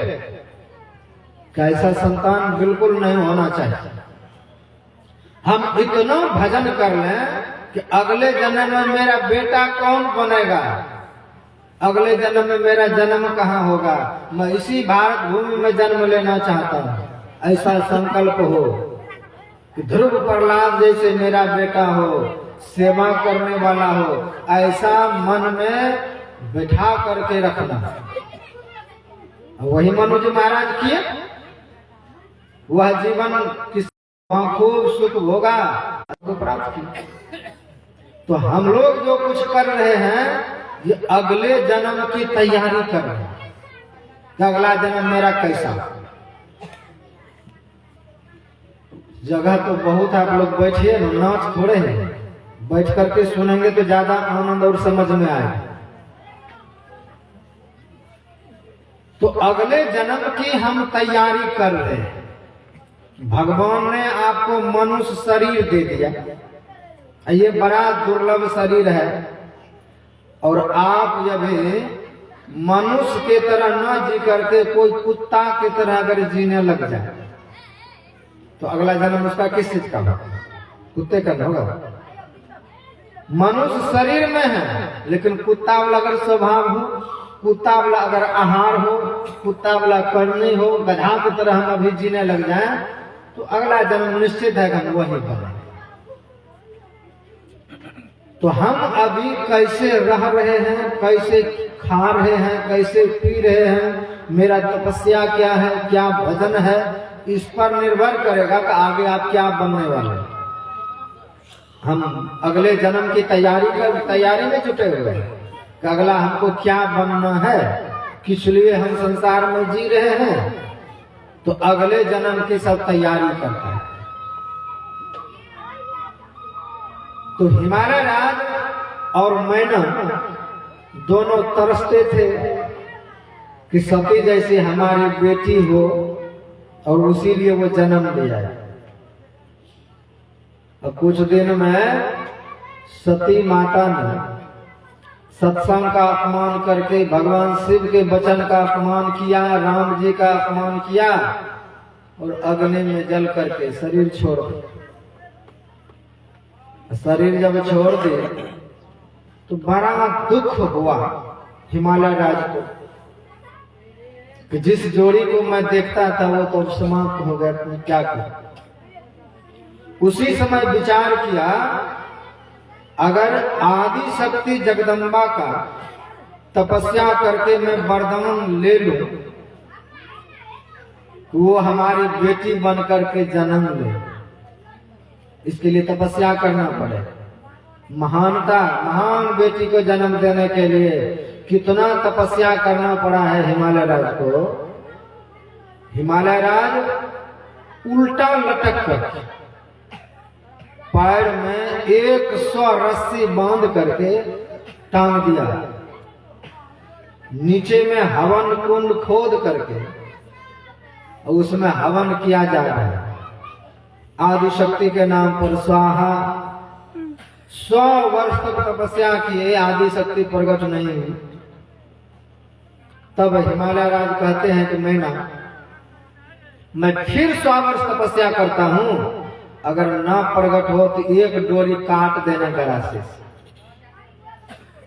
ऐसा संतान बिल्कुल नहीं होना चाहिए। हम इतना भजन कर लें कि अगले जन्म में मेरा बेटा कौन बनेगा, अगले जन्म में मेरा जन्म कहाँ होगा, मैं इसी भारत भूमि में जन्म लेना चाहता हूँ। ऐसा संकल्प हो कि ध्रुव प्रहलाद जैसे मेरा बेटा हो, सेवा करने वाला हो, ऐसा मन में बैठा करके रखना। वही मनु जी महाराज किए, वह जीवन किस खूब सुख होगा तो प्राप्त किया। तो हम लोग जो कुछ कर रहे हैं ये अगले जन्म की तैयारी कर रहे हैं कि अगला जन्म मेरा कैसा। जगह तो बहुत आप लोग बैठिए, नाच थोड़े हैं, बैठ करके सुनेंगे तो ज्यादा आनंद और समझ में आए। तो अगले जन्म की हम तैयारी कर रहे हैं। भगवान ने आपको मनुष्य शरीर दे दिया, ये बड़ा दुर्लभ शरीर है, और आप जब मनुष्य के तरह न जी करके कोई कुत्ता की तरह अगर जीने लग जाए तो अगला जन्म उसका किस चीज का होगा? कुत्ते का होगा। मनुष्य शरीर में है लेकिन कुत्ता वाला अगर स्वभाव हो, कुत्ता वाला अगर आहार हो, कुत्ता वाला करनी हो, गधा की तरह हम अभी जीने लग जाए तो अगला जन्म निश्चित है कि हम वही बने। तो हम अभी कैसे रह रहे हैं, कैसे खा रहे हैं, कैसे पी रहे हैं, मेरा तपस्या क्या है, क्या भजन है, इस पर निर्भर करेगा कि आगे आप क्या बनने वाले हैं। हम अगले जन्म की तैयारी में जुटे हुए हैं कि अगला हमको क्या बनना है, किस लिए हम संसार में जी रहे हैं, तो अगले जन्म की सब तैयारी करते हैं। तो हिमालय राज और मैना दोनों तरसते थे कि सती जैसी हमारी बेटी हो, और उसी लिए वो जन्म लिया। अब कुछ दिन में सती माता ने सत्संग का अपमान करके भगवान शिव के वचन का अपमान किया, राम जी का अपमान किया, और अग्नि में जल करके शरीर छोड़ दिया। शरीर जब छोड़ दे तो बड़ा दुख हुआ हिमालय राज को कि जिस जोड़ी को मैं देखता था वो तो समाप्त हो गया, मैं क्या करूं। उसी समय विचार किया अगर आदि शक्ति जगदम्बा का तपस्या करके मैं वरदान ले लूं वो हमारी बेटी बन करके जन्म ले, इसके लिए तपस्या करना पड़े। महानता, महान बेटी को जन्म देने के लिए कितना तपस्या करना पड़ा है हिमालय राज को। हिमालय राज उल्टा लटक कर पैर में 100 रस्सी बांध करके टांग दिया, नीचे में हवन कुंड खोद करके उसमें हवन किया जा रहा है आदि शक्ति के नाम पर। स्वाहा 100 वर्ष तक तपस्या किए, आदि शक्ति प्रकट नहीं हुई। तब हिमालय राज कहते हैं कि मैं फिर 100 वर्ष तपस्या करता हूं, अगर ना प्रकट हो तो एक डोरी काट देने का राशि।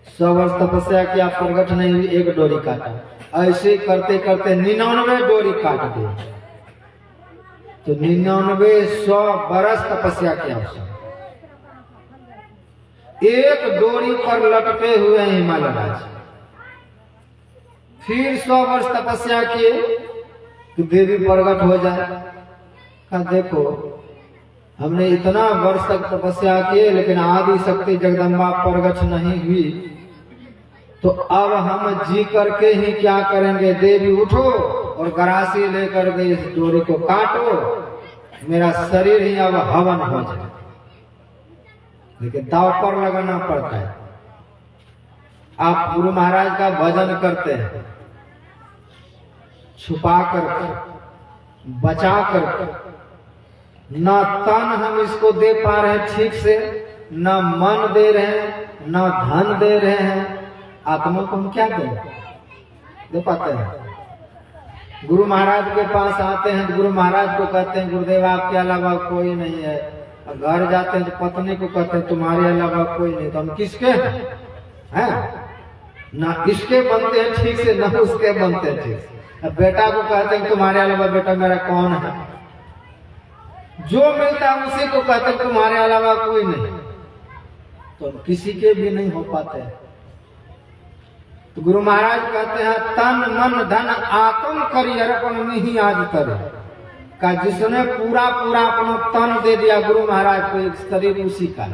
100 वर्ष तपस्या किया, प्रकट नहीं हुई, एक डोरी काटा। ऐसे करते करते 99 डोरी काट दी। तो 99 100 बरस तपस्या किया उसने। एक डोरी पर लटके हुए हैं हिमालय राज। फिर 100 वर्ष तपस्या किए कि देवी प्रकट हो जाए। कहा देखो हमने इतना वर्ष तक तपस्या किए लेकिन आदि शक्ति जगदम्बा प्रकट नहीं हुई, तो अब हम जी करके ही क्या करेंगे। देवी उठो और गरासी लेकर के इस डोरी को काटो, मेरा शरीर ही अब हवन हो जाए। लेकिन दाव पर लगाना पड़ता है। आप गुरु महाराज का भजन करते हैं, छुपा कर बचा कर, न तन हम इसको दे पा रहे हैं ठीक से, न मन दे रहे हैं, न धन दे रहे हैं, आत्मा को हम क्या दें, दे पाते हैं। गुरु महाराज के पास आते हैं तो गुरु महाराज को कहते हैं गुरुदेव आपके अलावा कोई नहीं है। घर जाते हैं तो पत्नी को कहते हैं तुम्हारे अलावा कोई नहीं, तो हम किसके हैं? ना इसके बनते हैं ठीक से, ना उसके बनते हैं ठीक से। बेटा को कहते हैं तुम्हारे अलावा बेटा मेरा कौन है। जो मिलता है उसी को कहते हैं तुम्हारे अलावा कोई नहीं, तो हम किसी के भी नहीं हो पाते हैं। तो गुरु महाराज कहते हैं तन मन धन आत्म करी अर्पण में ही आज तर का, जिसने पूरा पूरा अपना तन दे दिया गुरु महाराज को, एक शरीर उसी का,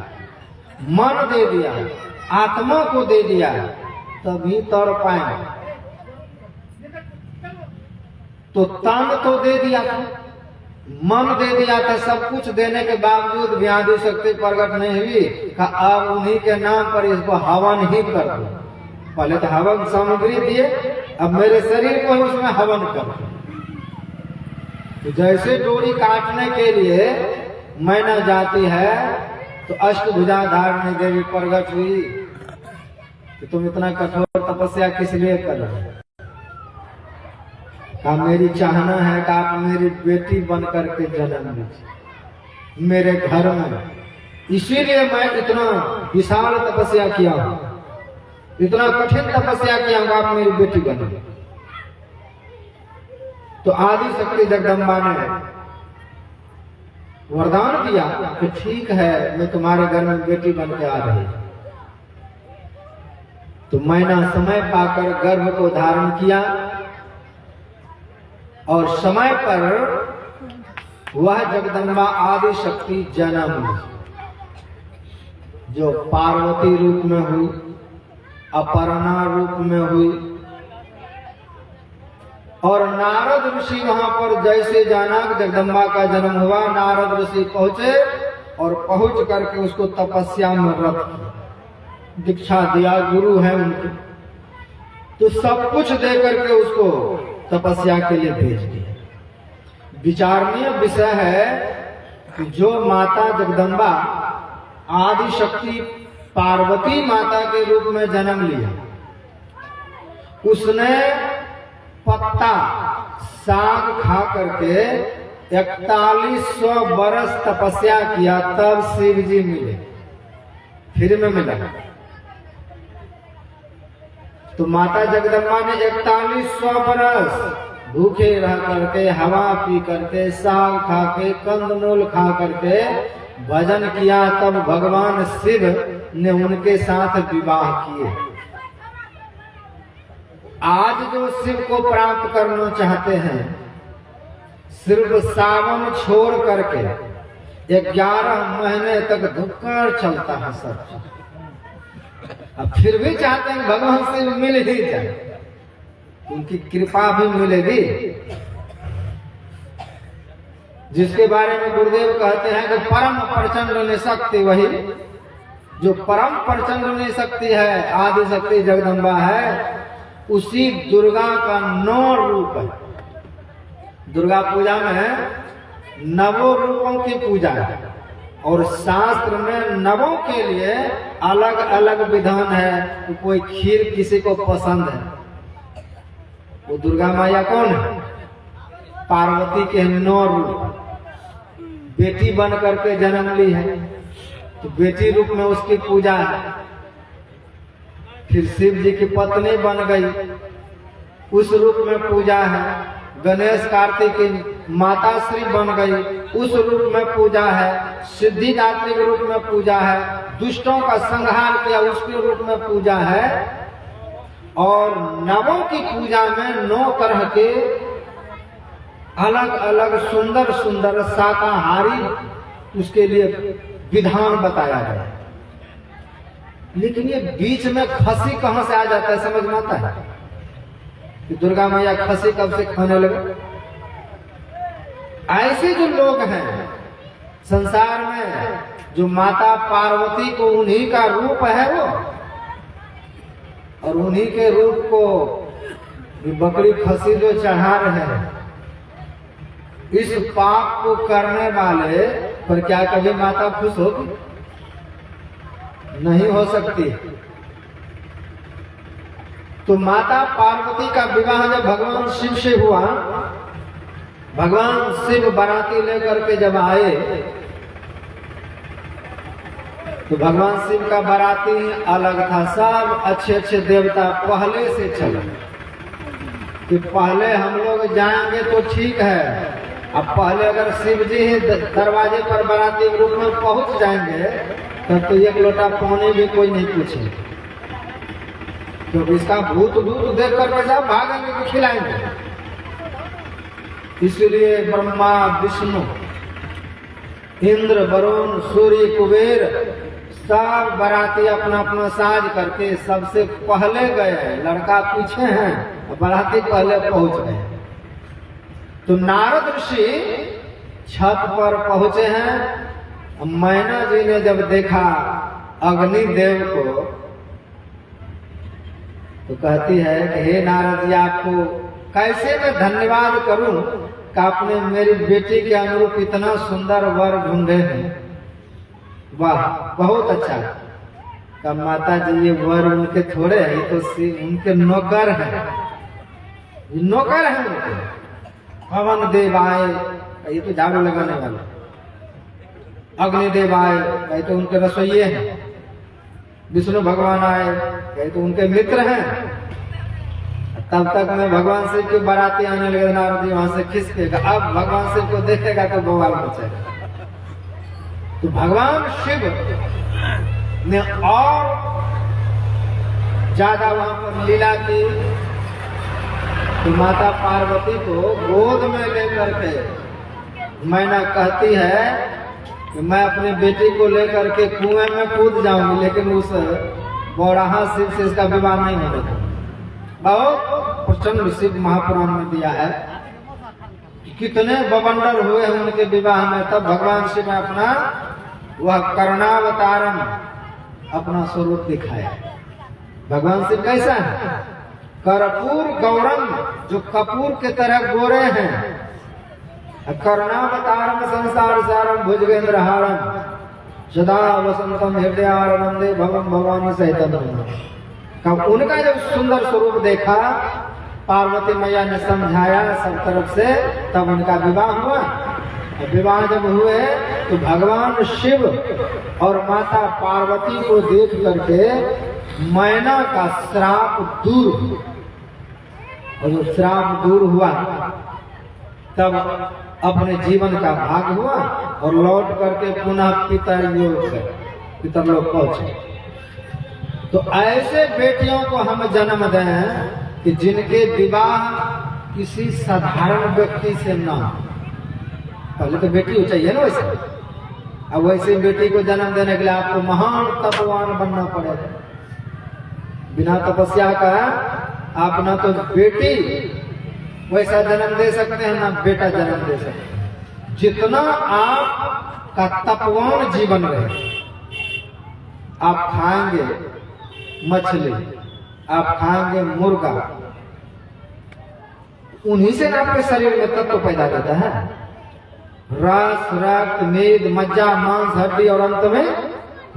मन दे दिया, आत्मा को दे दिया, तभी तर पाएंगे। तो तन तो दे दिया था, मन दे दिया था, सब कुछ देने के बावजूद भी आदि शक्ति प्रकट नहीं हुई। का अब उन्हीं के नाम पर इसको हवन ही कर दो। पहले तो हवन सामग्री दिए, अब मेरे शरीर को उसमें हवन कर दो। तो जैसे डोरी काटने के लिए मैना जाती है तो अष्टभुजा धारणी देवी प्रकट हुई कि तुम इतना कठोर तपस्या किस लिए कर रहे हो। का मेरी चाहना है कि आप मेरी बेटी बन करके जन्म लीजिए मेरे घर में, इसीलिए मैं इतना विशाल तपस्या किया हूं, इतना कठिन तपस्या किया हूं, आप मेरी बेटी बने। तो आदि शक्ति जगदम्बा ने वरदान दिया कि ठीक है मैं तुम्हारे घर में बेटी बन के आ रही। तो मैना समय पाकर गर्भ को धारण किया और समय पर वह जगदम्बा आदि शक्ति जन्म ली, जो पार्वती रूप में हुई, अपर्णा रूप में हुई। और नारद ऋषि वहां पर जैसे जाना जगदम्बा का जन्म हुआ, नारद ऋषि पहुंचे और पहुंच करके उसको तपस्या में रत दीक्षा दिया, गुरु है उनके, तो सब कुछ दे करके उसको तपस्या के लिए भेज दिया। विचारणीय विषय है कि जो माता जगदम्बा आदि शक्ति पार्वती माता के रूप में जन्म लिया, उसने पत्ता साग खा करके 4100 बरस तपस्या किया, तब शिव जी मिले, फिर में मिला। तो माता जगदम्बा ने 4100 बरस भूखे रह करके, हवा पी करके, साग खा के, कंदमूल खा करके भजन किया, तब भगवान शिव ने उनके साथ विवाह किए। आज जो शिव को प्राप्त करना चाहते हैं, सिर्फ सावन छोड़ करके 11 महीने तक धुक्कर चलता है सब, अब फिर भी चाहते हैं भगवान शिव मिल ही जाए, उनकी कृपा भी मिलेगी। जिसके बारे में गुरुदेव कहते हैं कि परम प्रचंड शक्ति, वही जो परम प्रचंड शक्ति है, आदि शक्ति जगदम्बा है, उसी दुर्गा का 9 रूप है। दुर्गा पूजा में 9 रूपों की पूजा है और शास्त्र में 9 के लिए अलग अलग विधान है। तो कोई खीर किसी को पसंद है, वो दुर्गा माया कौन है? पार्वती के 9 रूप, बेटी बन करके जन्म ली है तो बेटी रूप में उसकी पूजा है। फिर शिव जी की पत्नी बन गई, उस रूप में पूजा है। गणेश कार्तिक माता श्री बन गई, उस रूप में पूजा है। सिद्धिदात्री के रूप में पूजा है। दुष्टों का संहार किया, उसके रूप में पूजा है। और नवों की पूजा में 9 तरह के अलग अलग सुंदर सुंदर शाकाहारी उसके लिए विधान बताया गया। लेकिन ये बीच में खसी कहां से आ जाता है, समझ में आता है कि दुर्गा मैया खसी कब से खाने लगे? ऐसे जो लोग हैं संसार में, जो माता पार्वती को उन्हीं का रूप है वो, और उन्हीं के रूप को बकरी खसी जो चढ़ा रहे हैं, इस पाप को करने वाले पर क्या कभी माता खुश होगी? नहीं हो सकती। तो माता पार्वती का विवाह जब भगवान शिव से हुआ, भगवान शिव बाराती लेकर के जब आए, तो भगवान शिव का बाराती अलग था। सब अच्छे अच्छे देवता पहले से चले कि पहले हम लोग जाएंगे तो ठीक है। अब पहले अगर शिव जी ही दरवाजे पर बाराती के रूप में पहुंच जाएंगे तब तो 1 लोटा पानी भी कोई नहीं पूछे, क्योंकि इसका भूत दूत देख करके सब भागेंगे कि खिलाएंगे। इसलिए ब्रह्मा विष्णु इंद्र वरुण सूर्य कुबेर सब बाराती अपना अपना साज करके सबसे पहले गए। लड़का पीछे हैं, बाराती पहले पहुंच गए। तो नारद ऋषि छत पर पहुंचे हैं। मैना जी ने जब देखा अग्निदेव को तो कहती है कि हे नारद जी, आपको कैसे मैं धन्यवाद करूं कि आपने मेरी बेटी के अनुरूप इतना सुंदर वर ढूंढे हैं। वाह, बहुत अच्छा। कब माता जी ये वर उनके थोड़े हैं, ये तो उनके नौकर हैं, नौकर हैं उनके। पवन देव आए, ये तो झाड़ू लगाने वाले। अग्निदेव आए, कहे तो उनके रसोइये हैं। विष्णु भगवान आए, कहे तो उनके मित्र हैं। तब तक में भगवान शिव की बाराती आने लगे। नारद जी वहां से खिसकेगा, अब भगवान शिव को देखेगा तो बवाल मचेगा। तो भगवान शिव ने और ज्यादा वहां पर लीला की। तो माता पार्वती को गोद में लेकर के मैना कहती है कि मैं अपनी बेटी को लेकर के कुएं में कूद जाऊंगी, लेकिन उस बौराहा शिव से इसका विवाह नहीं होने देगा। बहुत प्रचंड शिव महापुराण में दिया है कि कितने बवंडर हुए हैं उनके विवाह में। तब भगवान शिव ने अपना वह कर्णावतारम अपना स्वरूप दिखाया। भगवान शिव कैसा है? कर्पूर गौरम, जो कपूर के तरह गोरे हैं। कर्णावतारम संसार सारम भुजगेंद्र हारम सदा वसंतम हृदयारंदे भवम भवानी सहितम। कब उनका जब सुंदर स्वरूप देखा, पार्वती मैया ने समझाया सब तरफ से, तब उनका विवाह हुआ। विवाह जब हुए तो भगवान शिव और माता पार्वती को देख करके मैना का श्राप दूर हुआ। और जब श्राप दूर हुआ तब अपने जीवन का भाग हुआ और लौट करके पुनः पितरलोक पहुंचे। तो ऐसे बेटियों को हम जन्म दें कि जिनके विवाह किसी साधारण व्यक्ति से न हो। पहले तो बेटी चाहिए ना वैसे, अब वैसे बेटी को जन्म देने के लिए आपको महान तपवान बनना पड़ेगा। बिना तपस्या का आप ना तो बेटी वैसा जन्म दे सकते हैं, ना बेटा जन्म दे सकते हैं। जितना आपका तपवान जीवन रहे, आप खाएंगे मछली, आप खाएंगे मुर्गा, उन्हीं से आपके शरीर में तत्व पैदा रहता है। रस, रक्त, मेद, मज्जा, मांस, हड्डी और अंत में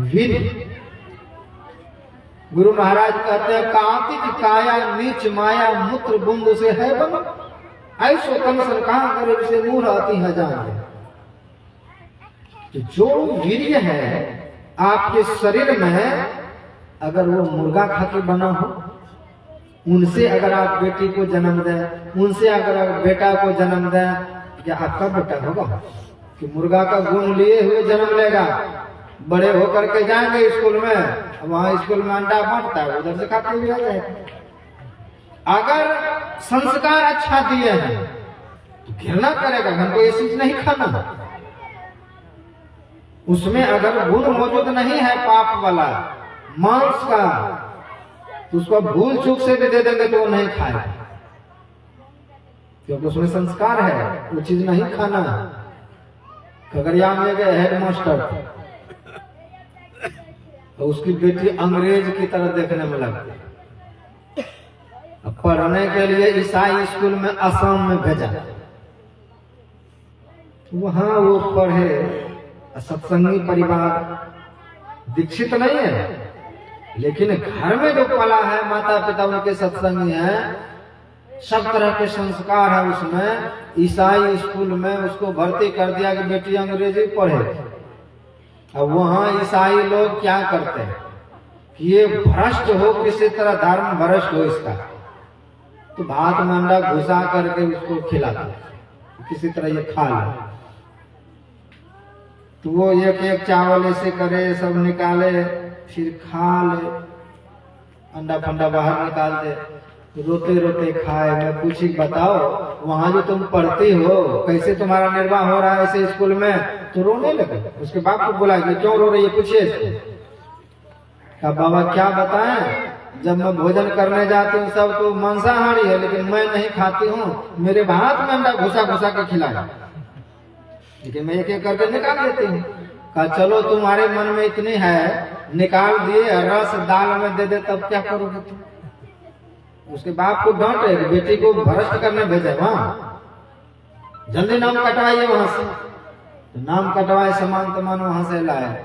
विधि। गुरु महाराज कहते हैं कार्तिक काया नीच माया मूत्र बुंद से है बन, ऐसो तन सरकार करे से मुंह आती है जान। तो जो वीर्य है आपके शरीर में, अगर वो मुर्गा खा के बना हो, उनसे अगर आप बेटी को जन्म दें, उनसे अगर बेटा को जन्म दें, क्या आपका बेटा होगा कि मुर्गा का गुण लिए हुए जन्म लेगा, बड़े होकर के जाएंगे स्कूल में, वहां स्कूल में अंडा बांटता है, उधर से खाते हुए आ जाएगा। अगर संस्कार अच्छा दिए हैं तो घृणा करेगा, हमको ये चीज नहीं खाना। उसमें अगर गुण मौजूद नहीं है पाप वाला मांस का, तो उसको भूल चूक से भी दे देंगे तो वो नहीं खाएगा, क्योंकि उसमें संस्कार है, वो चीज नहीं खाना। खगड़िया में गए हेडमास्टर, तो उसकी बेटी अंग्रेज की तरह देखने में लगती, पढ़ने के लिए ईसाई स्कूल में असम में भेजा, वहां वो पढ़े, सत्संगी परिवार, दीक्षित नहीं है, लेकिन घर में जो पला है, माता पिता उनके सत्संगी हैं, सब तरह के संस्कार है उसमें। ईसाई स्कूल में उसको भर्ती कर दिया कि बेटी अंग्रेजी पढ़े। अब वहां ईसाई लोग क्या करते हैं कि ये भ्रष्ट हो, किसी तरह धर्म भ्रष्ट हो इसका, तो भात में अंडा घुसा करके उसको खिलाते, किसी तरह ये खा ले। तो वो एक एक चावल ऐसे करे, सब निकाले, फिर खा ले, अंडा फंडा बाहर निकाल दे, रोते रोते खाए। मैं पूछी बताओ वहां जो तुम पढ़ती हो कैसे तुम्हारा निर्वाह हो रहा है ऐसे स्कूल में? तो रोने लगे। उसके बाप को बुला के क्यों रो रही है पूछिए इसको। कहा बाबा क्या बताएं, जब मैं भोजन करने जाती हूँ सब तो मांसाहारी है, लेकिन मैं नहीं खाती हूँ, मेरे भात में अंडा घुसा घुसा के खिलाया, लेकिन मैं एक एक करके निकाल देती हूँ। कहा चलो तुम्हारे मन में इतनी है, निकाल दिए, रस दाल में दे दे, तब क्या करोगे तुम? उसके बाप को डांटे, बेटी को भ्रष्ट करने भेजे, वहां जल्दी नाम कटवाइए वहां से। तो नाम कटवाए, सामान तमान वहां से लाए।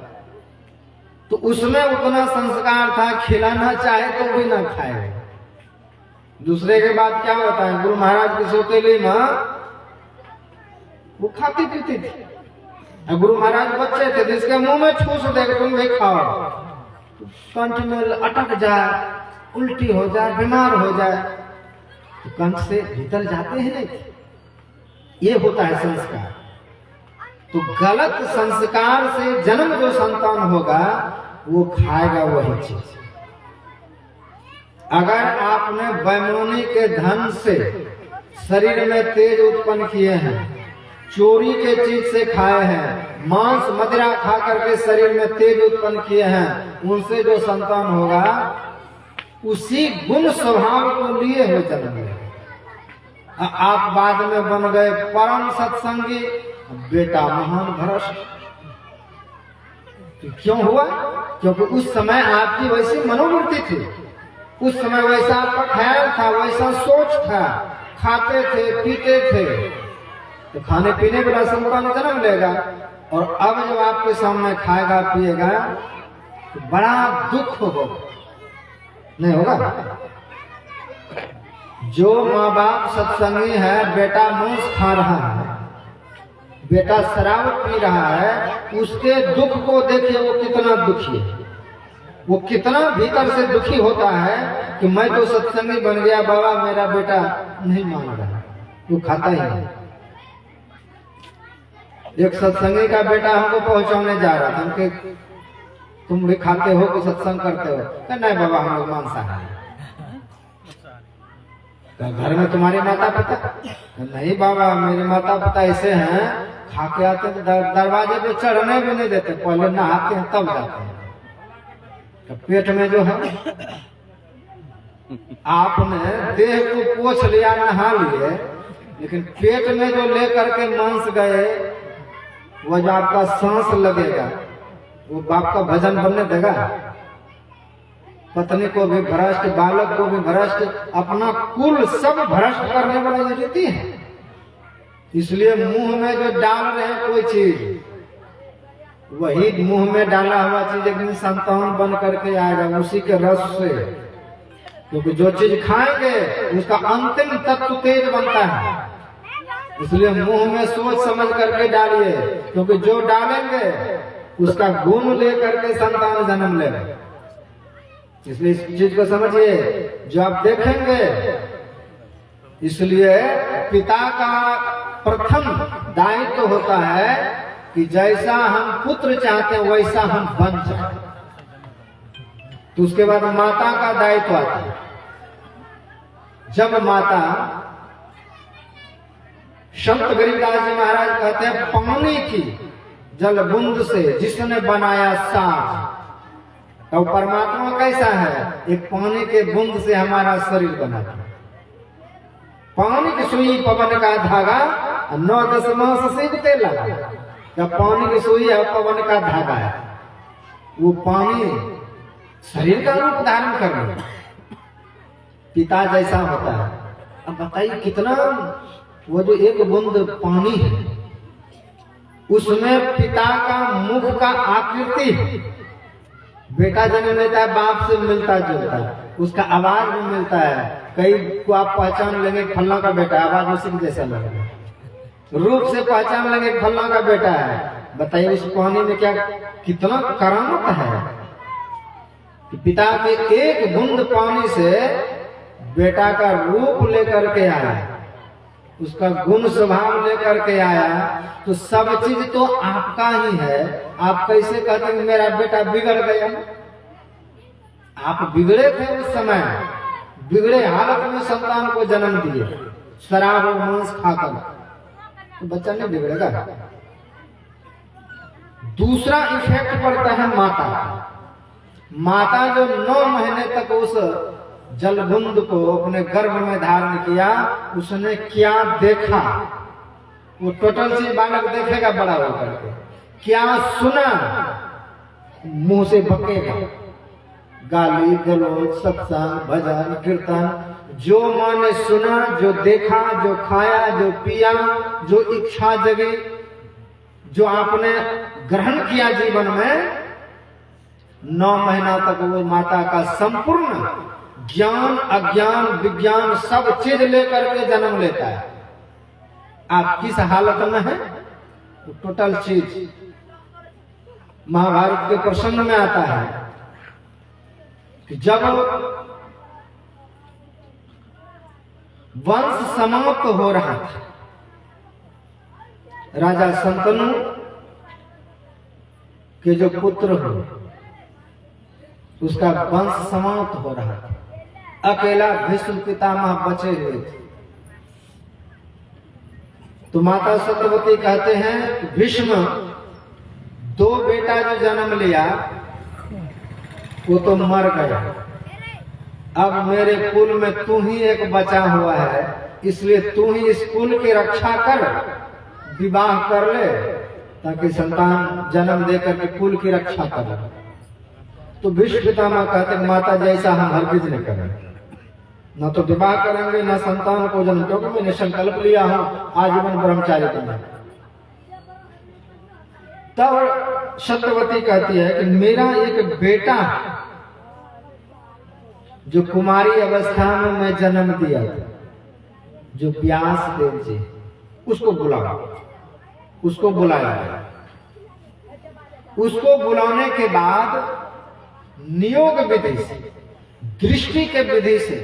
तो उसमें उतना संस्कार था, खिलाना चाहे तो भी ना खाए। दूसरे के बाद क्या होता है, गुरु महाराज की सौतेली मां वो खाती पीती थी, गुरु महाराज बच्चे थे, जिसके मुंह में ठूस देगा तुम भी खाओ, कंठ में अटक जाए, उल्टी हो जाए, बीमार हो जाए, तो कंठ से भीतर जाते हैं नहीं। ये होता है संस्कार। तो गलत संस्कार से जन्म जो संतान होगा वो खाएगा वही चीज। अगर आपने बैमोनी के धन से शरीर में तेज उत्पन्न किए हैं, चोरी के चीज से खाए हैं, मांस मदिरा खा करके शरीर में तेज उत्पन्न किए हैं, उनसे जो संतान होगा उसी गुण स्वभाव को लिए हुए जन्म लेगा। आप बाद में बन गए परम सत्संगी, बेटा महान भ्रष्ट। क्यों हुआ? क्योंकि उस समय आपकी वैसी मनोवृत्ति थी, उस समय वैसा आपका ख्याल था, वैसा सोच था, खाते थे पीते थे, तो खाने पीने वाला संतान जन्म लेगा। और अब जब आपके सामने खाएगा पिएगा तो बड़ा दुख होगा, नहीं होगा? जो माँ बाप सत्संगी है, बेटा मांस खा रहा है, बेटा शराब पी रहा है, उसके दुख को देखिए वो कितना दुखी है, वो कितना भीतर से दुखी होता है कि मैं तो सत्संगी बन गया, बाबा मेरा बेटा नहीं मान रहा, वो खाता ही नहीं। एक सत्संगी का बेटा हमको पहुंचाने जा रहा था, उनके तुम भी खाते हो कि सत्संग करते हो? क्या नहीं बाबा हम लोग मांसाहारी। घर में तुम्हारे माता पिता? नहीं बाबा मेरे माता पिता ऐसे हैं, खा के आते हैं दरवाजे पे चढ़ने भी नहीं देते, पहले नहाते हैं तब जाते हैं। तो पेट में जो है आपने देह को पोछ लिया, नहा लिए, लेकिन पेट में जो लेकर के मांस गए, वो जो आपका सांस लगेगा वो बाप का भजन बनने देगा? पत्नी को भी भ्रष्ट, बालक को भी भ्रष्ट, अपना कुल सब भ्रष्ट करने वाला ये रीति है। इसलिए मुंह में जो डाल रहे हैं कोई चीज, वही मुंह में डाला हुआ चीज एक दिन संतान बन करके आएगा उसी के रस से। क्योंकि जो चीज खाएंगे उसका अंतिम तत्व तेज बनता है। इसलिए मुंह में सोच समझ करके डालिए, क्योंकि जो डालेंगे उसका गुण लेकर के संतान जन्म लेगा। इसलिए इस चीज को समझिए, जो आप देखेंगे, इसलिए पिता का प्रथम दायित्व होता है कि जैसा हम पुत्र चाहते हैं वैसा हम बन जाए। तो उसके बाद माता का दायित्व आता है। जब माता, संत गरीबदास जी महाराज कहते हैं, पानी की जल बूंद से जिसने बनाया साज, तो परमात्मा कैसा है? एक पानी के बूंद से हमारा शरीर बना है। पानी की सुई पवन का धागा 9-10 मास सीखते लगा। जब पानी की सुई है पवन का धागा है, वो पानी शरीर का रूप धारण कर रहा है, पिता जैसा होता है। अब बताइए कितना, वो जो एक बूंद पानी है उसमें पिता का मुख का आकृति है। बेटा जन्म लेता है बाप से मिलता जुलता है, उसका आवाज भी मिलता है। कई को आप पहचान लेंगे फल्ला का बेटा, आवाज उसी के जैसा लगेगा। रूप से पहचान लेंगे फल्ला का बेटा है। बताइए उस पानी में क्या कितना करामत है कि पिता के एक बूंद पानी से बेटा का रूप लेकर के आया, उसका गुण स्वभाव लेकर के आया। तो सब चीज तो आपका ही है। आप कैसे कहते हैं मेरा बेटा बिगड़ गया? आप बिगड़े थे उस समय, बिगड़े हालत में संतान को जन्म दिए, शराब और मांस खाकर, तो बच्चा नहीं बिगड़ेगा। दूसरा इफेक्ट पड़ता है माता। माता जो 9 महीने तक उस जलबुंद को अपने गर्भ में धारण किया, उसने क्या देखा? वो टोटल चीज बालक देखेगा बड़ा होकर के। क्या सुना? मुंह से बकेगा, गाली गलौज, सत्संग, भजन, कीर्तन, जो माँ ने सुना, जो देखा, जो खाया, जो पिया, जो इच्छा जगी, जो आपने ग्रहण किया जीवन में, 9 महीना तक वो माता का संपूर्ण ज्ञान, अज्ञान, विज्ञान सब चीज लेकर के जन्म लेता है। आप किस हालत में है? तो टोटल चीज महाभारत के प्रसंग में आता है कि जब वंश समाप्त हो रहा था, राजा शंतनु के जो पुत्र हो उसका वंश समाप्त हो रहा था, अकेला भीष्म पितामह बचे हुए थे। तो माता सत्यवती कहते हैं भीष्म 2 बेटा जो जन्म लिया वो तो मर गया, अब मेरे कुल में तू ही एक बचा हुआ है, इसलिए तू ही इस कुल की रक्षा कर, विवाह कर ले ताकि संतान जन्म देकर के कुल की रक्षा कर। तो भीष्म पितामह कहते माता जैसा हम हरगिज नहीं करेंगे, न तो विवाह करेंगे न संतान को जन्म, क्योंकि मैंने संकल्प लिया हूं आजीवन ब्रह्मचारी करना। तब सत्यवती कहती है कि मेरा एक बेटा जो कुमारी अवस्था में मैं जन्म दिया था, जो व्यास देव जी, उसको बुलाओ। उसको बुलाया गया। उसको बुलाने के बाद नियोग विधि से, दृष्टि के विधि से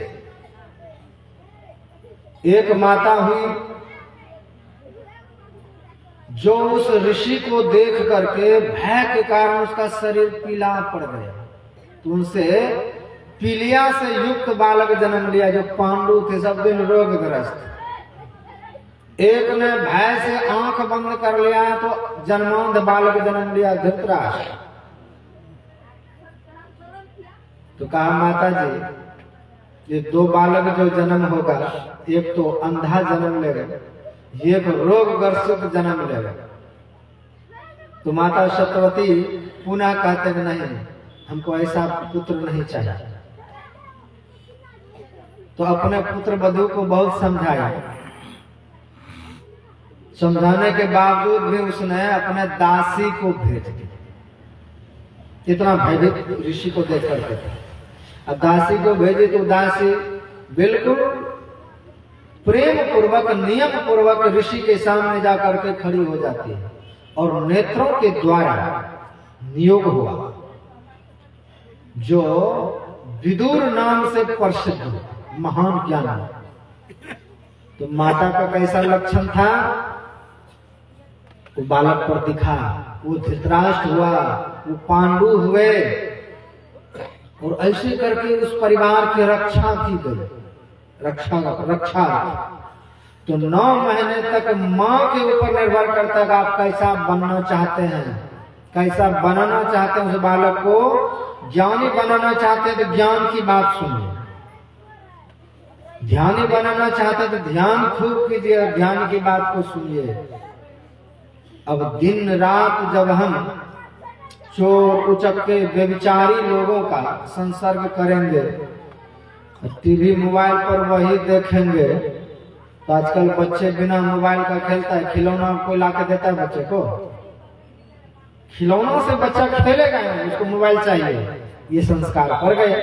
एक माता हुई जो उस ऋषि को देख करके भय के कारण उसका शरीर पीला पड़ गया। तो उनसे पीलिया से युक्त बालक जन्म लिया, जो पांडु थे सब दिन रोगग्रस्त। एक ने भय से आंख बंद कर लिया तो जन्मांध बालक जन्म लिया धृतराष्ट्र। तो कहा माता जी ये 2 बालक जो जन्म होगा, एक तो अंधा जन्म लेगा, एक रोगग्रस्त जन्म लेगा। तो माता सत्यवती पुनः कहते हैं नहीं, हमको ऐसा पुत्र नहीं चाहिए। तो अपने पुत्र वधू को बहुत समझाया, समझाने के बावजूद भी उसने अपने दासी को भेज दिया। इतना भयभीत ऋषि को देख करके, अब दासी को भेजी तो दासी बिल्कुल प्रेम पूर्वक, नियम पूर्वक ऋषि के सामने जाकर के खड़ी हो जाती है और नेत्रों के द्वारा नियोग हुआ, जो विदुर नाम से प्रसिद्ध महान ज्ञान। तो माता का कैसा लक्षण था? वो बालक पर दिखा, वो धृतराष्ट्र हुआ, वो पांडु हुए, और ऐसे करके उस परिवार की रक्षा की गई, रक्षा। तो 9 महीने तक माँ के ऊपर निर्भर करता है कि आप कैसा बनना चाहते हैं, कैसा बनाना चाहते हैं। उस बालक को ज्ञानी बनाना चाहते हैं तो ज्ञान की बात सुनिए, ध्यानी बनाना चाहते हैं तो ध्यान खूब कीजिए, ध्यान की बात को सुनिए। अब दिन रात जब हम चोर उचक्के व्यभिचारी लोगों का संसर्ग करेंगे, टीवी मोबाइल पर वही देखेंगे, तो आजकल बच्चे बिना मोबाइल का खेलता है, खिलौना कोई लाके देता है बच्चे को, खिलौना से बच्चा खेलेगा नहीं, उसको मोबाइल चाहिए। ये संस्कार पड़ गए।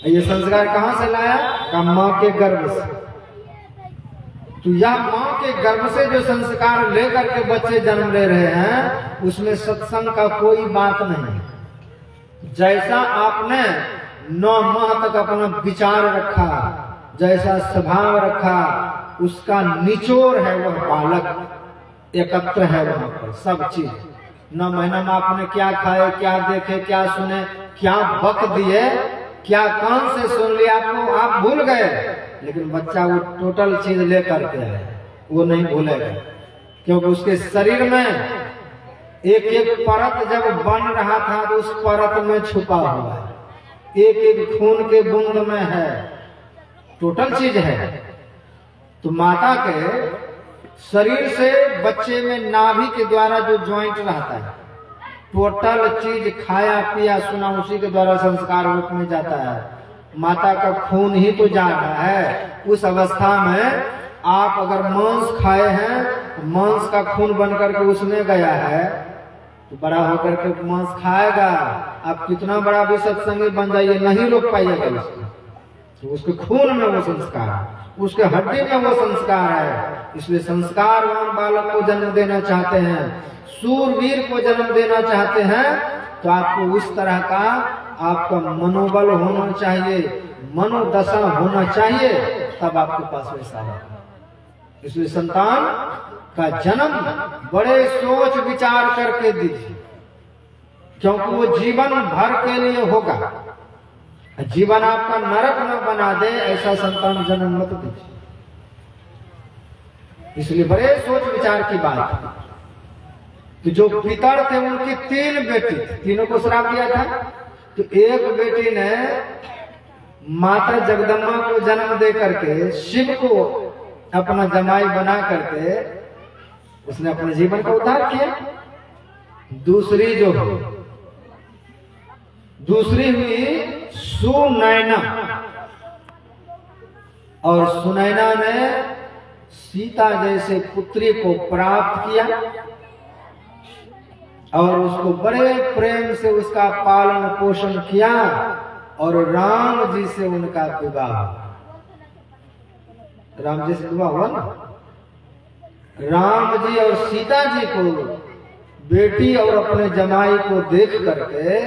ये संस्कार कहां से लाया? का माँ के गर्भ से। तो यह माँ के गर्भ से जो संस्कार लेकर के बच्चे जन्म ले रहे हैं, उसमें सत्संग का कोई बात नहीं। जैसा आपने 9 माह तक अपना विचार रखा, जैसा स्वभाव रखा, उसका निचोड़ है वह बालक एकत्र है वहां पर सब चीज। 9 महीना में आपने क्या खाए, क्या देखे, क्या सुने, क्या बक दिए, क्या कान से सुन लिया, आपको आप भूल गए, लेकिन बच्चा वो टोटल चीज लेकर के आए, वो नहीं भूलेगा, क्योंकि उसके शरीर में एक एक परत जब बन रहा था तो उस परत में छुपा हुआ है, एक एक खून के बूंद में है, टोटल चीज है। तो माता के शरीर से बच्चे में नाभि के द्वारा जो ज्वाइंट रहता है, टोटल चीज खाया पिया सुना उसी के द्वारा संस्कार रूप में जाता है। माता का खून ही तो जा रहा है। उस अवस्था में आप अगर मांस खाए हैं, मांस का खून बन करके उसमें गया है, तो बड़ा होकर के मांस खाएगा। आप कितना बड़ा भी सत्संगी बन जाइए, नहीं रोक पाइएगा उसको। तो उसके खून में वो संस्कार, उसके हड्डी में वो संस्कार है। इसलिए संस्कारवान बालक को जन्म देना चाहते हैं, सूरवीर को जन्म देना चाहते हैं, तो आपको इस तरह का आपका मनोबल होना चाहिए, मनोदशा होना चाहिए, तब आपके पास वैसा है। इसलिए संतान का जन्म बड़े सोच विचार करके दीजिए, क्योंकि वो जीवन भर के लिए होगा। जीवन आपका नरक न बना दे, ऐसा संतान जन्म मत दीजिए। इसलिए बड़े सोच विचार की बात है। तो जो पितर थे उनकी 3 बेटी, तीनों को श्राप दिया था। तो एक बेटी ने माता जगदम्बा को जन्म दे करके शिव को अपना जमाई बना करके उसने अपने जीवन का उद्धार किया। दूसरी हुई सुनैना, और सुनैना ने सीता जैसे पुत्री को प्राप्त किया और उसको बड़े प्रेम से उसका पालन पोषण किया, और राम जी से उनका विवाह, राम जी से विवाह हुआ ना। राम जी और सीता जी को, बेटी और अपने जमाई को देख करके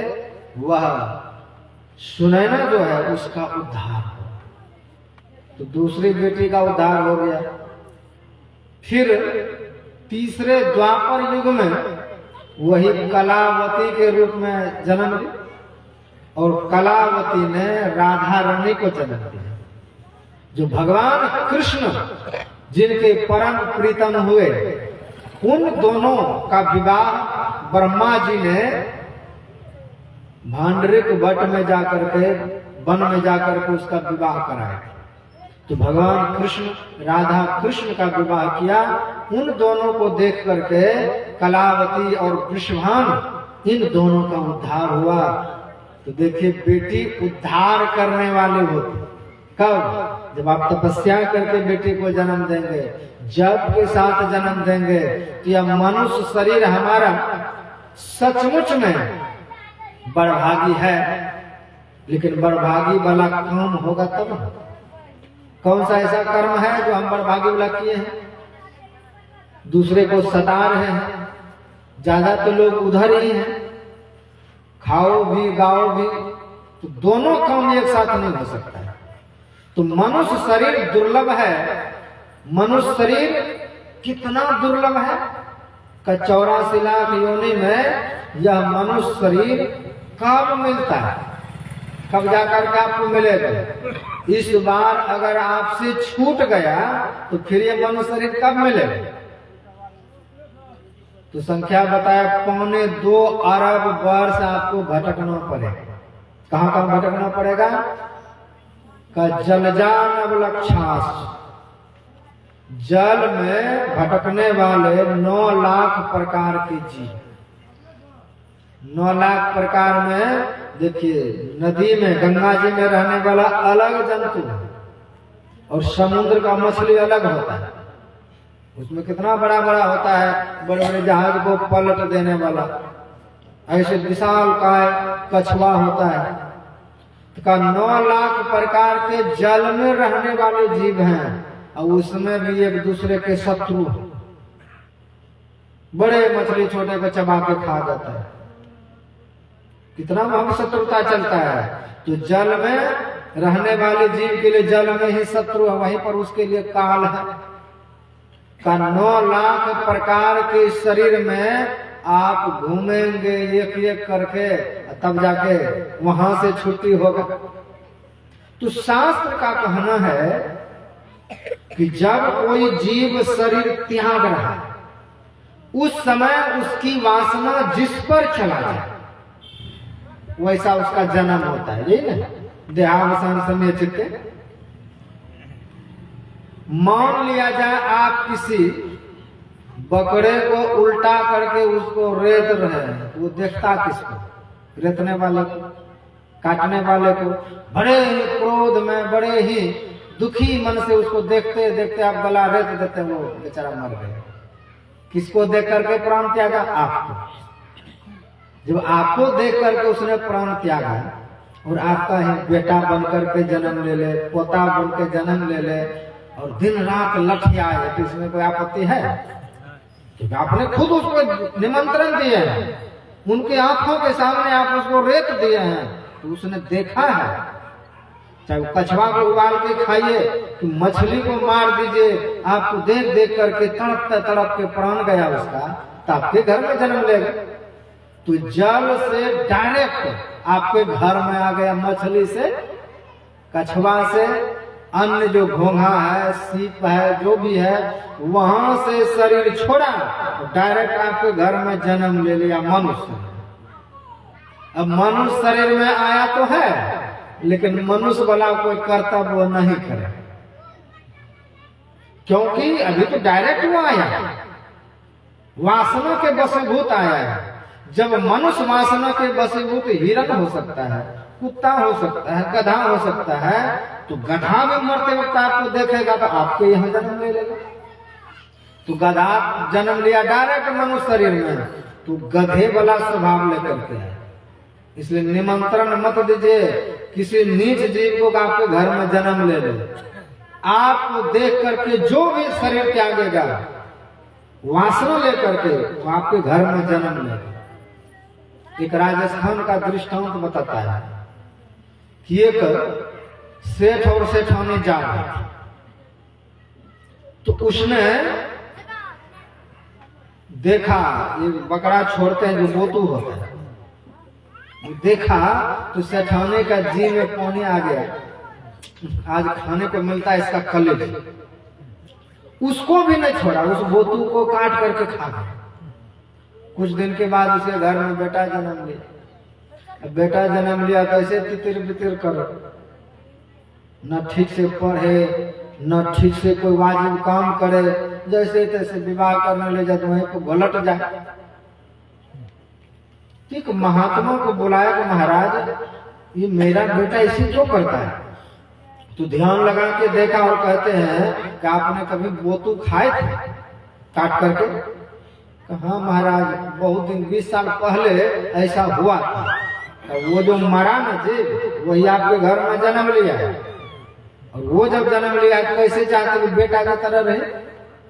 वह सुनैना जो है उसका उद्धार हो। तो दूसरी बेटी का उद्धार हो गया। फिर तीसरे द्वापर युग में वही कलावती के रूप में जन्म ली, और कलावती ने राधा रानी को जन्म दिया, जो भगवान कृष्ण जिनके परम प्रीतम हुए। उन दोनों का विवाह ब्रह्मा जी ने भांडरिक वट में जाकर के, वन में जाकर के उसका विवाह कराया। तो भगवान कृष्ण राधा कृष्ण का विवाह किया। उन दोनों को देख करके कलावती और वृषभान, इन दोनों का उद्धार हुआ। तो देखिए, बेटी उद्धार करने वाले होते कब? जब आप तपस्या करके बेटी को जन्म देंगे, जप के साथ जन्म देंगे, तो यह मनुष्य शरीर हमारा सचमुच में बड़भागी है। लेकिन बड़भागी वाला काम होगा तब। कौन सा ऐसा कर्म है जो हम बड़भागी वाला किए हैं? दूसरे को सता रहे हैं। ज्यादा तो लोग उधर ही हैं, खाओ भी गाओ भी, तो दोनों काम एक साथ नहीं हो सकता है। तो मनुष्य शरीर दुर्लभ है। मनुष्य शरीर कितना दुर्लभ है, का 84 लाख योनि में यह मनुष्य शरीर कब मिलता है, कब जाकर के आपको मिलेगा। इस बार अगर आपसे छूट गया तो फिर ये मनुष्य शरीर कब मिलेगा। तो संख्या बताया 2.25 अरब वर्ष आपको भटकना पड़ेगा। कहाँ भटकना पड़ेगा? का जलजान अवलक्षास, जल में भटकने वाले 9 लाख प्रकार के जीव। 9 लाख प्रकार में देखिए, नदी में गंगा जी में रहने वाला अलग जंतु और समुद्र का मछली अलग होता है। उसमें कितना बड़ा बड़ा होता है, बड़े बड़े जहाज को पलट देने वाला। ऐसे विशाल काय कछुआ होता है। का 9 लाख प्रकार के जल में रहने वाले जीव हैं और उसमें भी एक दूसरे के शत्रु। बड़े मछली छोटे को चबा के खा जाता है। कितना वहां शत्रुता चलता है। तो जल में रहने वाले जीव के लिए जल में ही शत्रु है, वहीं पर उसके लिए काल है। का 9 लाख प्रकार के शरीर में आप घूमेंगे एक एक करके, तब जाके वहां से छुट्टी होगा। तो शास्त्र का कहना है कि जब कोई जीव शरीर त्याग रहा है, उस समय उसकी वासना जिस पर चला जाए वैसा उसका जन्म होता है। यही ना, देहावसान समय चित्ते। मान लिया जाए आप किसी बकरे को उल्टा करके उसको रेत रहे हैं, वो देखता किसको? रेतने वाले को, काटने वाले को। बड़े ही क्रोध में, बड़े ही दुखी मन से उसको देखते देखते आप गला रेत देते, वो बेचारा मर गया। किसको देख करके प्राण त्यागा? आपको। जब आपको देख करके उसने प्राण त्यागा और आपका ही बेटा बनकर के जन्म ले ले, पोता बन के जन्म ले ले और दिन रात लठियाए, तो इसमें कोई आपत्ति है? क्योंकि आपने खुद उसको निमंत्रण दिए हैं, उनकी आंखों के सामने आप उसको रेत दिए हैं, तो उसने देखा है। चाहे कछुआ को उबाल के खाइए कि मछली को मार दीजिए, आपको देख देख करके तड़पते तड़प के प्राण गया उसका, तो आपके घर में जन्म लेगा। तो जल से डायरेक्ट आपके घर में आ गया, मछली से, कछुआ से, अन्य जो घोंघा है, सीप है, जो भी है, वहां से शरीर छोड़ा, डायरेक्ट आपके घर में जन्म ले लिया मनुष्य। अब मनुष्य शरीर में आया तो है, लेकिन मनुष्य वाला कोई कर्तव्य वो नहीं करे, क्योंकि अभी तो डायरेक्ट वो आया, वासना के वशीभूत आया है। जब मनुष्य वासना के वशीभूत हिरण हो सकता है, कुत्ता हो सकता है, गधा हो सकता है, तो गधा भी मरते वक्त आपको देखेगा तो आपके यहाँ जन्म ले लेगा। तो गधा जन्म लिया डायरेक्ट मनुष्य शरीर में, तो गधे वाला स्वभाव लेकर के है। इसलिए निमंत्रण मत दीजिए किसी नीच जीव को आपके घर में जन्म ले ले। आपको देख करके जो भी शरीर त्यागेगा वासना लेकर के, तो आपके घर में जन्म लेगा। एक राजस्थान का दृष्टांत बताता है कि एक सेठ और सेठानी जा रहे थे, तो उसने देखा ये बकरा छोड़ते हैं जो बोतू होता है, देखा तो सेठानी का जी में पानी आ गया, आज खाने को मिलता है इसका कलेज। उसको भी नहीं छोड़ा, उस बोतू को काट करके खा गया। कुछ दिन के बाद उसके घर में बेटा जन्म लिया। बेटा जन्म लिया तो ऐसे तितिर बितिर करो, न ठीक से पढ़े, न ठीक से कोई वाजिब काम करे, जैसे तैसे विवाह करने ले जाते वहीं को घलट जाए। ठीक महात्मा को बुलाया कि महाराज ये मेरा बेटा इसी क्यों करता है? तो ध्यान लगा के देखा और कहते हैं कि आपने कभी बोतू खाए थे काट करके? हाँ महाराज, बहुत दिन 20 साल पहले ऐसा हुआ था। तो वो जो मरा न जी वही आपके घर में जन्म लिया है, और वो जब जन्म लिया है तो कैसे चाहते कि बेटा की तरह रहे?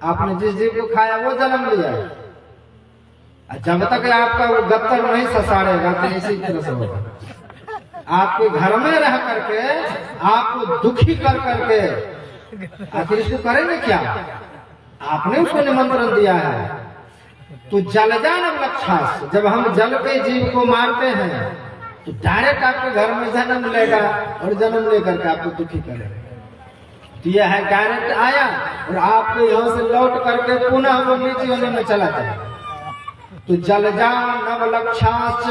आपने जिस जीव को खाया वो जन्म लिया है। जब तक आपका वो गत्तर नहीं ससारेगा तो इसी तरह से होगा। आपके घर में रह करके आपको दुखी कर करके आखिर इसको करेंगे क्या? आपने उसको निमंत्रण दिया है, तो जलजान लक्षास, जब हम जल के जीव को मारते हैं तो डायरेक्ट आपके घर में जन्म लेगा और जन्म लेकर के आपको दुखी करेगा। तो यह है डायरेक्ट आया और आपको यहाँ से लौट करके पुनः वो नीचे होने में चला जाए। तो जलजान नव लक्षास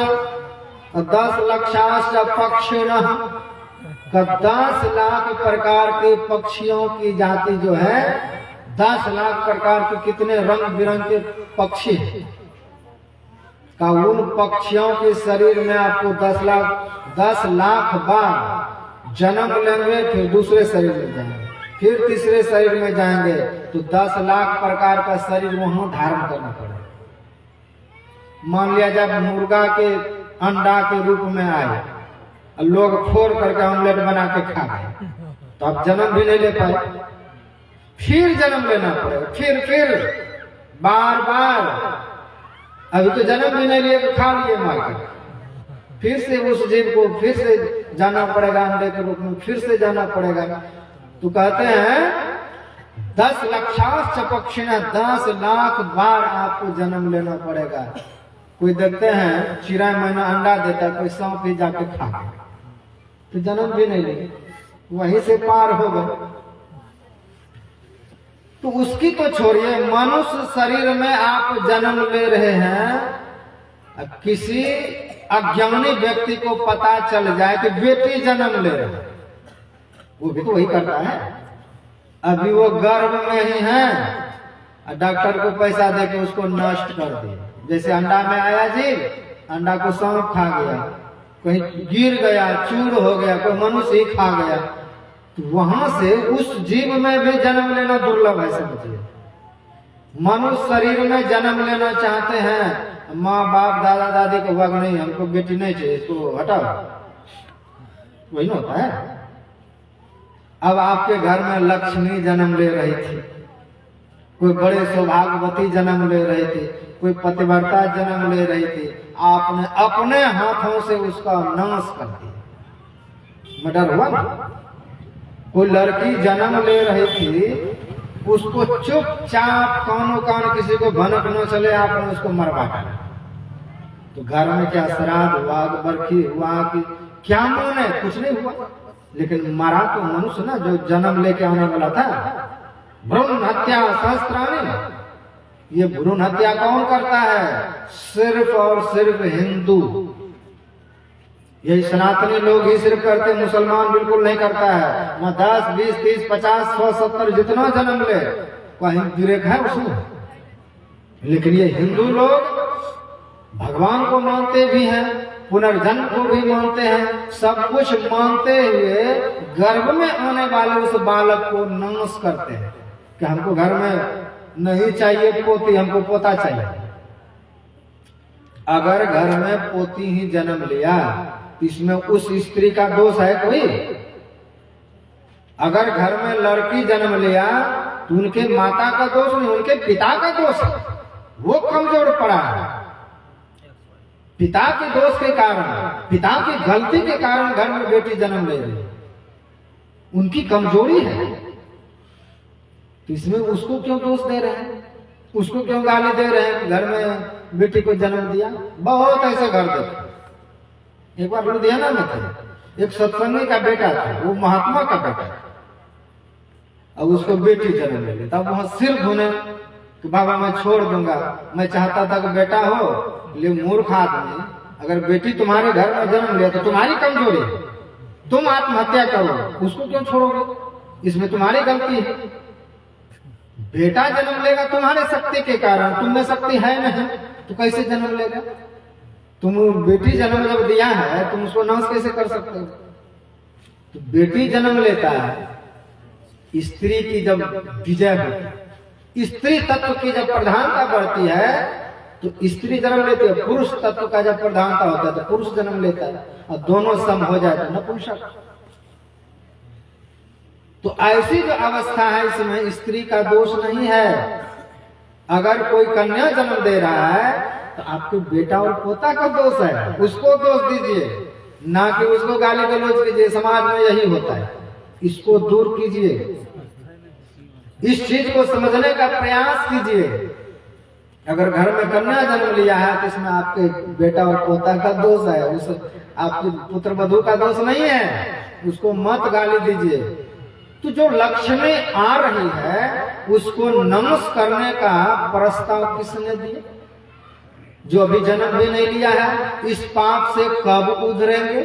10 लक्षास पक्षिण, 10 लाख प्रकार के पक्षियों की जाति जो है, 10 लाख प्रकार के कितने रंग बिरंग के पक्षी का उन पक्षियों के शरीर में आपको 10 लाख बार जन्म लेंगे, फिर दूसरे शरीर में जाएंगे, फिर तीसरे शरीर में जाएंगे, तो 10 लाख प्रकार का शरीर वहां धारण करना पड़ेगा। मान लिया जब मुर्गा के अंडा के रूप में आए, लोग फोड़ करके ऑमलेट बना के खा गए, तो आप जन्म भी नहीं ले पाए, फिर जन्म लेना पड़ेगा, फिर बार बार। अभी तो जन्म भी नहीं लिए तो खा लिए मार के, फिर से उस जीव को फिर से जाना पड़ेगा, अंडे के रूप में फिर से जाना पड़ेगा। तो कहते हैं 10 लक्षास पक्षिण, 10 लाख बार आपको जन्म लेना पड़ेगा। कोई देखते हैं चिड़ा महीना अंडा देता, कोई सांप ही जाके खा गया, तो जन्म भी नहीं ले, वहीं से पार हो गए। तो उसकी तो छोड़िए, मनुष्य शरीर में आप जन्म ले रहे हैं, किसी अज्ञानी व्यक्ति को पता चल जाए कि बेटी जन्म ले रहे हैं, वो भी तो वही करता है। अभी वो गर्भ में ही है, डॉक्टर को पैसा देके उसको नष्ट कर दिया। जैसे अंडा में आया जी, अंडा को सांप खा गया, कहीं गिर गया, चूर हो गया, कोई मनुष्य ही खा गया, तो वहां से उस जीव में भी जन्म लेना दुर्लभ है। समझिए, मनुष्य शरीर में जन्म लेना चाहते हैं, माँ बाप दादा दादी को वह नहीं, हमको बेटी नहीं चाहिए, इसको हटाओ, वही ना होता है। अब आपके घर में लक्ष्मी जन्म ले रही थी, कोई बड़े सौभाग्यवती जन्म ले रही थी, कोई पतिव्रता जन्म ले रही थी, आपने अपने हाथों से उसका नाश कर दिया। मर्डर हुआ ना। कोई लड़की जन्म ले रही थी, उसको चुपचाप कानों कान किसी को भनक न चले, आपने उसको मरवा दिया। तो घर में क्या श्राद्ध हुआ, बरखी हुआ कि क्या माने, कुछ नहीं हुआ, लेकिन मरा तो मनुष्य ना, जो जन्म लेके आने वाला था। भ्रूण हत्या सहस्त्राणी, ये भ्रूण हत्या कौन करता है? सिर्फ और सिर्फ हिंदू। यही सनातनी लोग ही सिर्फ करते, मुसलमान बिल्कुल नहीं करता है। वह 10, 20, 30, 50, 100, 70 जितना जन्म ले, कहीं विवेक है उसमें। लेकिन ये हिंदू लोग भगवान को मानते भी हैं, पुनर्जन्म को भी मानते हैं, सब कुछ मानते हुए गर्भ में आने वाले उस बालक को नाश करते हैं कि हमको घर में नहीं चाहिए पोती, हमको पोता चाहिए। अगर घर में पोती ही जन्म लिया, इसमें उस स्त्री का दोष है कोई? अगर घर में लड़की जन्म लिया तो उनके माता का दोष नहीं, उनके पिता का दोष है, वो कमजोर पड़ा है। पिता के दोष के कारण, पिता की गलती के कारण घर में बेटी जन्म ले रही, उनकी कमजोरी है। तो इसमें उसको क्यों दोष दे रहे हैं, उसको क्यों गाली दे रहे हैं कि घर में बेटी को जन्म दिया? बहुत ऐसे घर देखे। एक बार लुधियाना में थे, एक सत्संगी का बेटा था, वो महात्मा का बेटा, अब उसको बेटी जन्म ले ली। तब वहां सिर धोने कि बाबा मैं छोड़ दूंगा, मैं चाहता था कि बेटा हो, ले मूर्ख आदमी, अगर बेटी तुम्हारे घर में जन्म लिया तो तुम्हारी कमजोरी है, तुम आत्महत्या करो, उसको क्यों छोड़ोगे? इसमें तुम्हारी गलती है। बेटा जन्म लेगा तुम्हारे शक्ति के कारण, तुम में शक्ति है नहीं तो कैसे जन्म लेगा? तुम बेटी जन्म जब दिया है, तुम उसको नाश कैसे कर सकते हो? तो बेटी जन्म लेता है, स्त्री की जब विजय होती, स्त्री तत्व की जब प्रधानता बढ़ती है तो स्त्री जन्म लेती है, पुरुष तत्व का जब प्रधानता होता है तो पुरुष जन्म लेता है, और दोनों सम हो जाए तो नपुंसक। तो ऐसी जो अवस्था है, इसमें स्त्री का दोष नहीं है। अगर कोई कन्या जन्म दे रहा है तो आपके बेटा और पोता का दोष है, उसको दोष दीजिए, ना कि उसको गाली गलौज कीजिए। समाज में यही होता है, इसको दूर कीजिए, इस चीज को समझने का प्रयास कीजिए अगर घर में कन्या जन्म लिया है तो इसमें आपके बेटा और पोता का दोष है, उस आपके पुत्र वधू का दोष नहीं है, उसको मत गाली दीजिए। तो जो लक्ष्मी आ रही है उसको नमस करने का प्रस्ताव किसने दिया? जो अभी जन्म भी नहीं लिया है, इस पाप से कब उधरेंगे?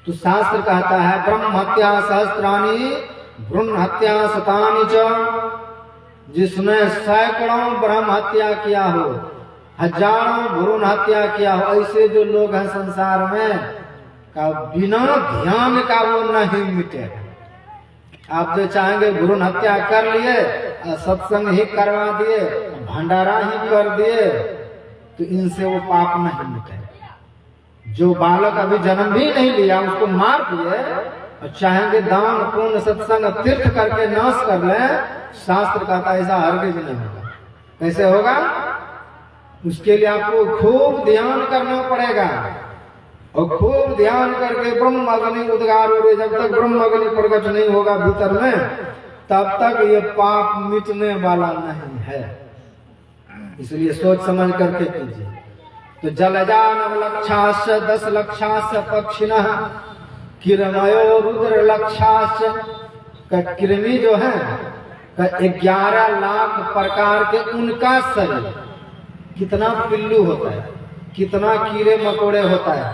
तो शास्त्र कहता है ब्रह्म हत्या सहस्त्राणी भ्रूण हत्या शतानि च, जिसने सैकड़ों ब्रह्म हत्या किया हो, हजारों भ्रूण हत्या किया हो, ऐसे जो लोग हैं संसार में का बिना ध्यान का वो नहीं मिटे। आप जो चाहेंगे भ्रूण हत्या कर लिए, सत्संग ही करवा दिए, भंडारा ही कर दिए, तो इनसे वो पाप नहीं मिटे। जो बालक अभी जन्म भी नहीं लिया उसको मार दिए और चाहेंगे दान पुण्य सत्संग तीर्थ करके नाश कर ले, शास्त्र कहता ऐसा हरगिज नहीं होगा। कैसे होगा? उसके लिए आपको खूब ध्यान करना पड़ेगा और खूब ध्यान करके ब्रह्म अग्नि उद्गार हो रहे, जब तक ब्रह्म अग्नि प्रकट नहीं होगा भीतर में तब तक ये पाप मिटने वाला नहीं है। इसलिए सोच समझ करके कीजिए। तो जलजानव लक्षाश 10 लक्षाश पक्षिणः किरमयो रुद्र लक्षाश, कृमि जो है 11 लाख प्रकार के उनका शरीर, कितना पिल्लू होता है, कितना कीड़े मकोड़े होता है।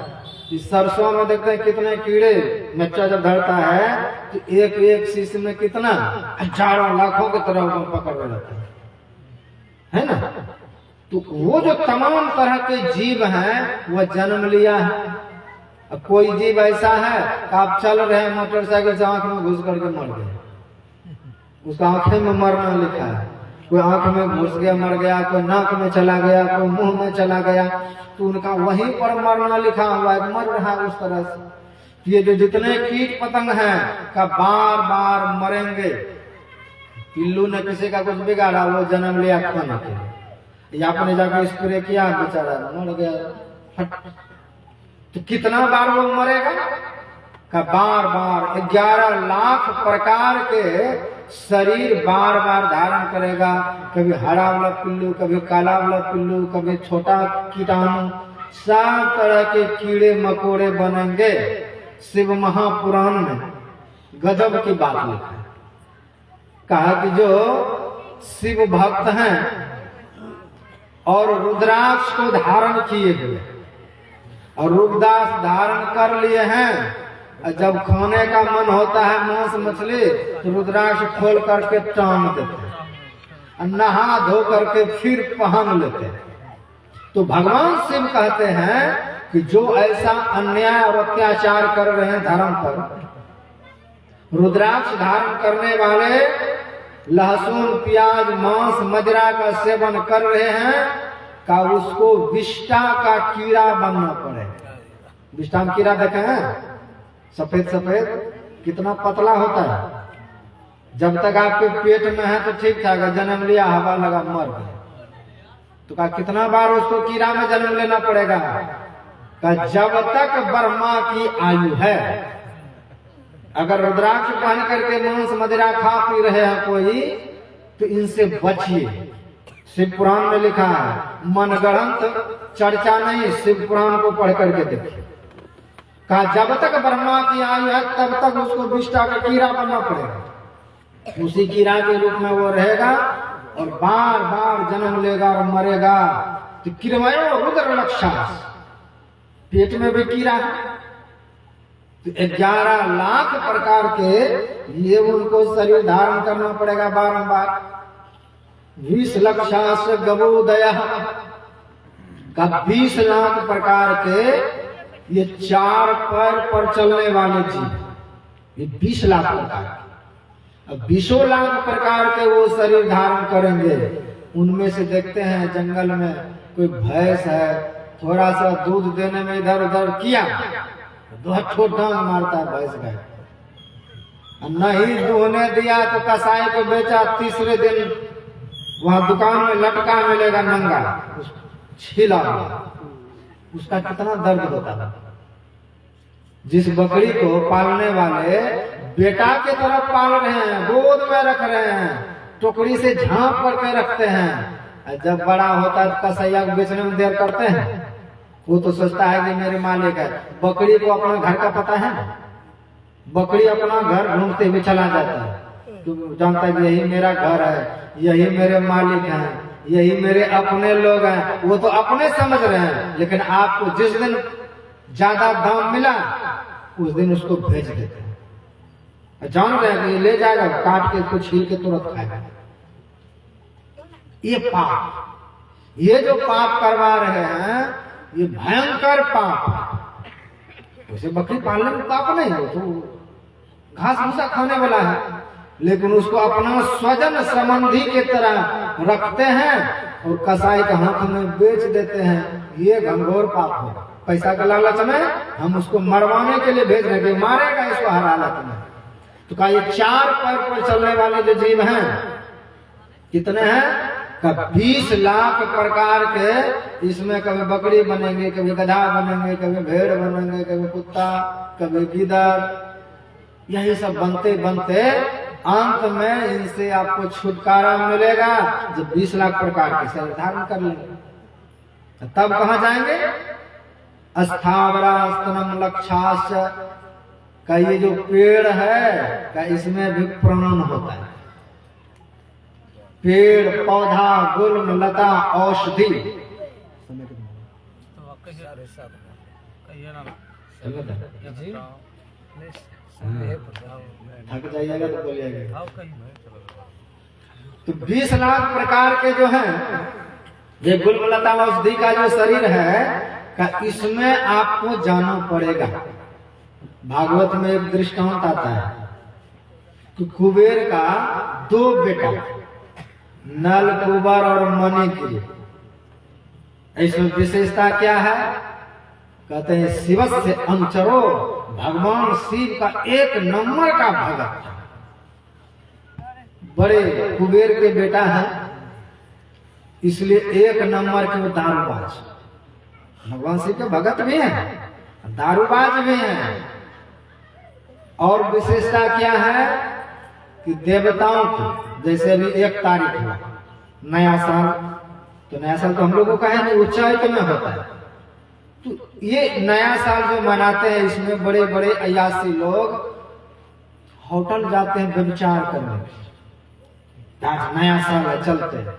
इस सरसों में देखते हैं कितने कीड़े, बच्चा जब धरता है तो एक एक शीश में कितना हजारों लाखों की तरह पकड़ रहता है ना। तो वो जो तमाम तरह के जीव हैं वह जन्म लिया है। अब कोई जीव ऐसा है कि आप चल रहे हैं मोटरसाइकिल से, आंख में घुस करके मर गए, उसका आंखें में मरना लिखा है। कोई आंख में घुस गया मर गया, कोई नाक में चला गया, कोई मुंह में चला गया, तो उनका वहीं पर मरना लिखा हुआ है, मर रहा है उस तरह से। ये जो जितने कीट पतंग हैं का बार बार मरेंगे। पिल्लू ने किसी का कुछ बिगाड़ा, वो जन्म लिया खाने के लिए, या आपने जाकर स्प्रे किया बेचारा मर गया, तो कितना बार वो मरेगा? का बार बार 11 लाख प्रकार के शरीर बार बार धारण करेगा। कभी हरा वाला पिल्लू, कभी काला वाला पिल्लू, कभी छोटा कीटाणु, सब तरह के कीड़े मकोड़े बनेंगे। शिव महापुराण में गजब की बात लिखा है, कहा कि जो शिव भक्त हैं और रुद्राक्ष को धारण किए हुए और रुद्राक्ष धारण कर लिए हैं, जब खाने का मन होता है मांस मछली तो रुद्राक्ष खोल करके टांग देते हैं, नहा धो करके फिर पहन लेते हैं। तो भगवान शिव कहते हैं कि जो ऐसा अन्याय और अत्याचार कर रहे हैं धर्म पर, रुद्राक्ष धारण करने वाले लहसुन प्याज मांस मदिरा का सेवन कर रहे हैं, का उसको विष्टा का कीड़ा बनना पड़ेगा। विष्टा में कीड़ा देखे हैं, सफेद सफेद कितना पतला होता है। जब तक आपके पेट में है तो ठीक ठाक है, जन्म लिया हवा लगा मर गया, तो कहा कितना बार उसको कीड़ा में जन्म लेना पड़ेगा? कहा जब तक ब्रह्मा की आयु है। अगर रुद्राक्ष पहन करके मांस मदिरा खा पी रहे हैं कोई, तो इनसे बचिए। शिव पुराण में लिखा है, मनगढ़ंत चर्चा नहीं, शिव पुराण को पढ़ करके देखिए। कहा जब तक ब्रह्मा की आयु है तब तक उसको विष्टा का कीड़ा बनना पड़ेगा। उसी कीड़ा के रूप में वो रहेगा और बार बार जन्म लेगा और मरेगा। तो किरमयो रुद्र लक्षास, पेट में भी कीड़ा है। तो 11 लाख प्रकार के ये उनको शरीर धारण करना पड़ेगा बारंबार। 20 लक्षास गबोदय का 20 लाख प्रकार के ये 4 पैर पर चलने वाले जीव, ये 20 लाख प्रकार। अब 20 लाख प्रकार के वो शरीर धारण करेंगे। उनमें से देखते हैं जंगल में कोई भैंस है, थोड़ा सा दूध देने में इधर उधर किया, 2 ठोट डांग मारता है भैंस का। नहीं दूहने दिया तो कसाई को बेचा, तीसरे दिन वहां दुकान में लटका मिलेगा नंगा, छिला हुआ, उसका कितना दर्द होता है। जिस बकरी को पालने वाले बेटा के तरफ पाल रहे हैं, गोद में रख रहे हैं, टोकरी से झांप करके रखते हैं, और जब बड़ा होता है तो कसैया को बेचने में देर करते हैं। वो तो सोचता है कि मेरे मालिक है। बकरी को अपना घर का पता है, बकरी अपना घर ढूंढते हुए चला जाता है, तो जानता है कि यही मेरा घर है, यही मेरे मालिक हैं, यही मेरे अपने लोग हैं। वो तो अपने समझ रहे हैं, लेकिन आपको जिस दिन ज्यादा दाम मिला उस दिन उसको भेज देते हैं। जान रहे हैं कि ये ले जाएगा, काट के इसको छील के तुरंत खाएगा। ये पाप, ये जो पाप करवा रहे हैं ये भयंकर पाप। वैसे बकरी पालने में पाप नहीं हो, तो घास भूसा खाने वाला है, लेकिन उसको अपना स्वजन संबंधी के तरह रखते हैं और कसाई के हाथ में बेच देते हैं। ये घनघोर पाप है। पैसा का लालच में हम उसको मरवाने के लिए भेज रहे हैं, मारेगा इसको हर हालत में। तो कहा ये 4 पैर पर चलने वाले जो जीव हैं कितने हैं? 20 लाख प्रकार के। इसमें कभी बकरी बनेंगे, कभी गधा बनेंगे, कभी भेड़ बनेंगे, कभी कुत्ता, कभी गिदड़। यही सब बनते बनते अंत में इनसे आपको छुटकारा मिलेगा जब 20 लाख प्रकार के शरीर धारण कर लेंगे। तब कहाँ जाएंगे? अस्थावरा स्तनम लक्षाश का ये जो पेड़ है का इसमें भी प्राण होता है। पेड़ पौधा गुल्म लता औषधि थक जाइएगा तो बोलिएगा। तो 20 लाख प्रकार के जो हैं ये गुल्म लता औषधि का जो शरीर है का इसमें आपको जाना पड़ेगा। भागवत में एक दृष्टांत आता है कि कुबेर का 2 बेटा नल, कुबर और मणिगिरी। इसमें विशेषता क्या है? कहते हैं शिवस्य अंचरो, भगवान शिव का 1 नंबर का भगत था। बड़े कुबेर के बेटा है, इसलिए 1 नंबर के वो दारूबाज। भगवान शिव के भगत भी हैं, दारूबाज भी हैं। और विशेषता क्या है कि देवताओं को, जैसे अभी 1 तारीख हुआ नया साल, तो नया साल तो हम लोगों का है नहीं, वो चैत में होता है। तो ये नया साल जो मनाते हैं इसमें बड़े बड़े अयासी लोग होटल जाते हैं व्यभिचार करने। आज नया साल है, चलते हैं।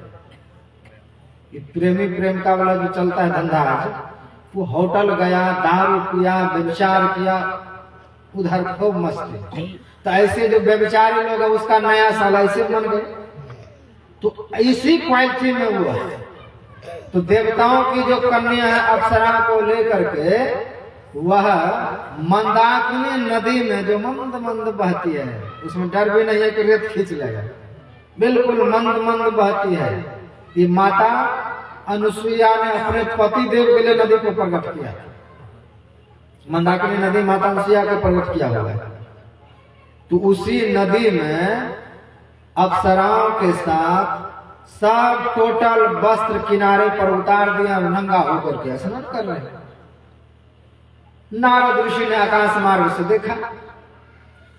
ये प्रेमी प्रेमिका वाला जो चलता है धंधा आज, वो होटल गया, दारू पिया, व्यभिचार किया, उधर खूब मस्ती। तो ऐसे जो व्यभिचारी लोग है उसका नया साल ऐसे मन गए। तो इसी क्वालिटी में हुआ। तो देवताओं की जो कन्या है अप्सरा को लेकर के वह मंदाकिनी नदी में जो मंद मंद बहती है, उसमें डर भी नहीं है कि रेत खींच लेगा, बिल्कुल मंद मंद बहती है। ये माता अनुसुईया ने अपने पति देव के लिए नदी को प्रकट किया। मंदाकिनी नदी माता अनुसुईया को प्रकट किया हुआ है। तो उसी नदी में अप्सराओं के साथ सब टोटल वस्त्र किनारे पर उतार दिया, नंगा होकर के स्नान कर रहे हैं। नारद ऋषि ने आकाश मार्ग से देखा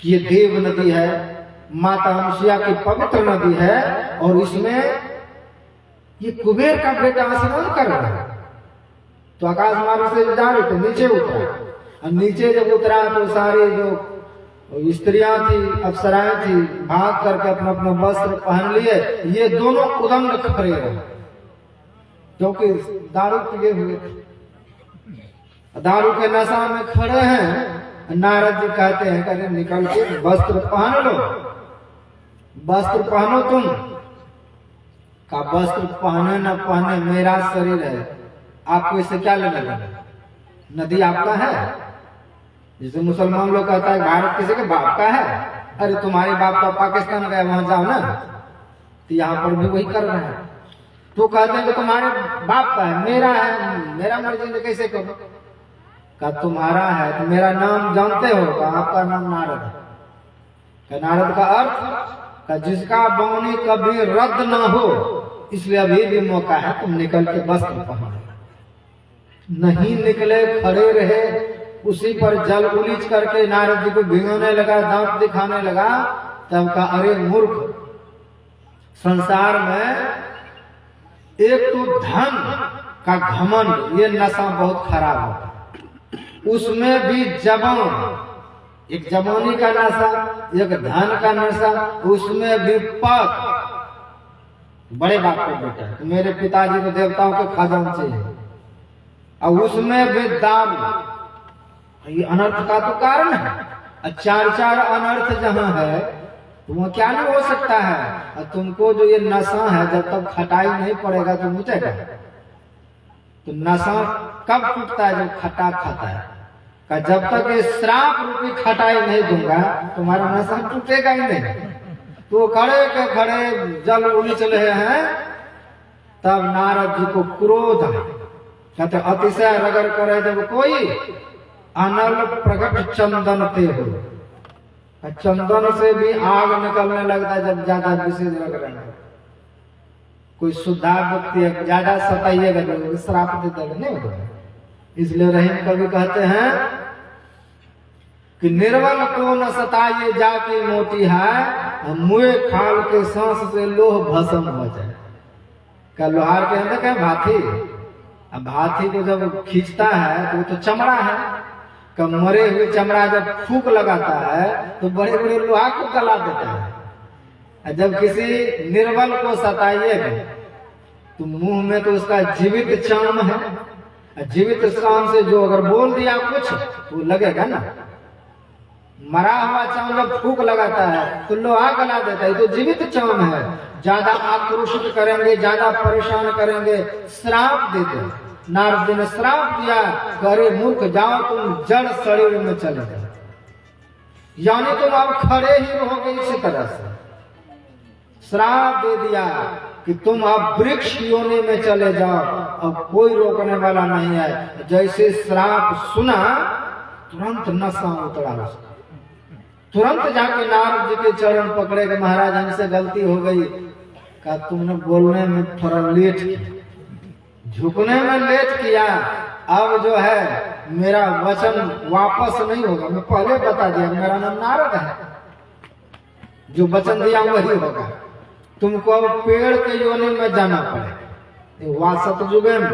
कि ये देव नदी है, माता अनुसुईया की पवित्र नदी है, और इसमें ये कुबेर का बेटा स्नान कर रहा है। तो आकाश मार्ग से जा रहे थे, नीचे उतरा, और नीचे जब उतरा तो सारे जो स्त्रियां थी, अप्सराएं थी, भाग करके अपना अपना वस्त्र पहन लिए। ये दोनों उदंड खड़े रहे क्योंकि दारू पिए हुए थे, दारू के नशा में खड़े हैं। नारद जी कहते हैं कि निकल के वस्त्र पहन लो, वस्त्र पहनो तुम। का वस्त्र पहने न पहने मेरा शरीर है, आपको इससे क्या लेना? नदी आपका है। जैसे मुसलमान लोग कहता है भारत किसी के बाप का है, अरे तुम्हारे बाप का पाकिस्तान गया, वहां जाओ ना। तो यहाँ पर भी वही कर रहे हैं। तो कहते हैं कि तुम्हारे बाप का है, मेरा है, मेरा मर्जी कैसे करो? का तुम्हारा है तो मेरा नाम जानते हो? का आपका नाम नारद है। का नारद का अर्थ का जिसका बौनी कभी रद्द ना हो, इसलिए अभी भी मौका है, तुम निकल के वस्त्र पहनो। नहीं निकले, खड़े रहे, उसी पर जल उलीच करके नारद जी को भिगोने लगा, दांत दिखाने लगा। तब का अरे मूर्ख, संसार में एक तो धन का घमंड, ये नशा बहुत खराब होता है। उसमें भी जवान, एक जवानी का नशा, एक धन का नशा, उसमें भी पद। बड़े बाप का बेटा, मेरे पिताजी को देवताओं के खजांचे है, और उसमें भी दारू, ये अनर्थ का तो कारण है। चार चार अनर्थ जहां है तो वहाँ क्या नहीं हो सकता है। और तुमको जो ये नशा है, जब तक खटाई नहीं पड़ेगा तो मिटेगा। तो नशा कब टूटता है? जब खटा खाता है। का जब तक ये श्राप रूपी खटाई नहीं दूंगा तुम्हारा नशा टूटेगा ही नहीं। तो खड़े के खड़े जल उलीच रहे हैं, तब नारद जी को क्रोध है। कहते अतिशय रगड़ करे जब कोई, अनल प्रकट चंदन ते हो। चंदन से भी आग निकलने लगता है जब ज्यादा विशेष रगड़ना। कोई शुद्धा व्यक्ति ज्यादा सताइएगा तो श्राप दे देगा, नहीं होगा। इसलिए रहीम कवि कहते हैं कि निर्बल को न सताइए जाके मोती है, मुए खाल के सांस से लोह भस्म हो जाए। क्या लोहार के अंदर क्या भाथी? अब भाथी को जब खींचता है तो वो तो चमड़ा है। कब मरे हुए चमड़ा जब फूंक लगाता है तो बड़े बड़े लोहा को गला देता है। जब किसी निर्बल को सताइएगा तो मुंह में तो उसका जीवित चाम है। जीवित चाम से जो अगर बोल दिया कुछ तो लगेगा ना। मरा हुआ चाम जब फूंक लगाता है तो लोहा गला देता है, तो जीवित चाम है। ज्यादा आक्रोशित करेंगे, ज्यादा परेशान करेंगे, श्राप देते। नारद जी ने श्राप दिया, करे मूर्ख जाओ तुम जड़ शरीर में चले जाओ। यानी तुम अब खड़े ही रहोगे इसी तरह से। श्राप दे दिया कि तुम अब वृक्ष योनि में चले जाओ, अब कोई रोकने वाला नहीं है। जैसे श्राप सुना तुरंत नशा उतरा उसका। तुरंत जाके नारद जी के चरण पकड़े कि महाराज हमसे गलती हो गई। का तुमने बोलने में थोड़ा लेट किया, झुकने में लेट किया। अब जो है मेरा वचन वापस नहीं होगा। मैं पहले बता दिया मेरा नाम नारद है, जो वचन दिया वही होगा। तुमको अब पेड़ के योनि में जाना पड़े। वासत जुगे में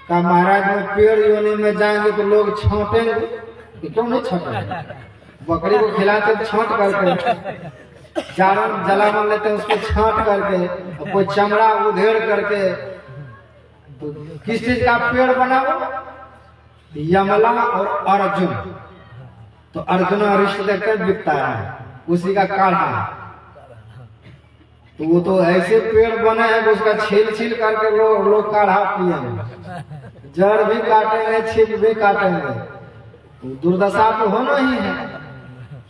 का महाराज में पेड़ योनि में जाएंगे तो लोग छांटेंगे, क्यों नहीं छांटेंगे? बकरी को खिलाते छांट करके, जारन जलावन लेते हैं उसको छांट करके, कोई चमड़ा उधेड़ करके। तो किस चीज का पेड़ बनाओ? यमला और अर्जुन। तो अर्जुन रिश्ते देखकर बिकता है, उसी का काढ़ा। तो वो तो ऐसे पेड़ बने हैं कि उसका छील छील करके लोग काढ़ा पिएंगे। जड़ भी काटेंगे, छील भी काटेंगे। तो दुर्दशा तो होना ही है।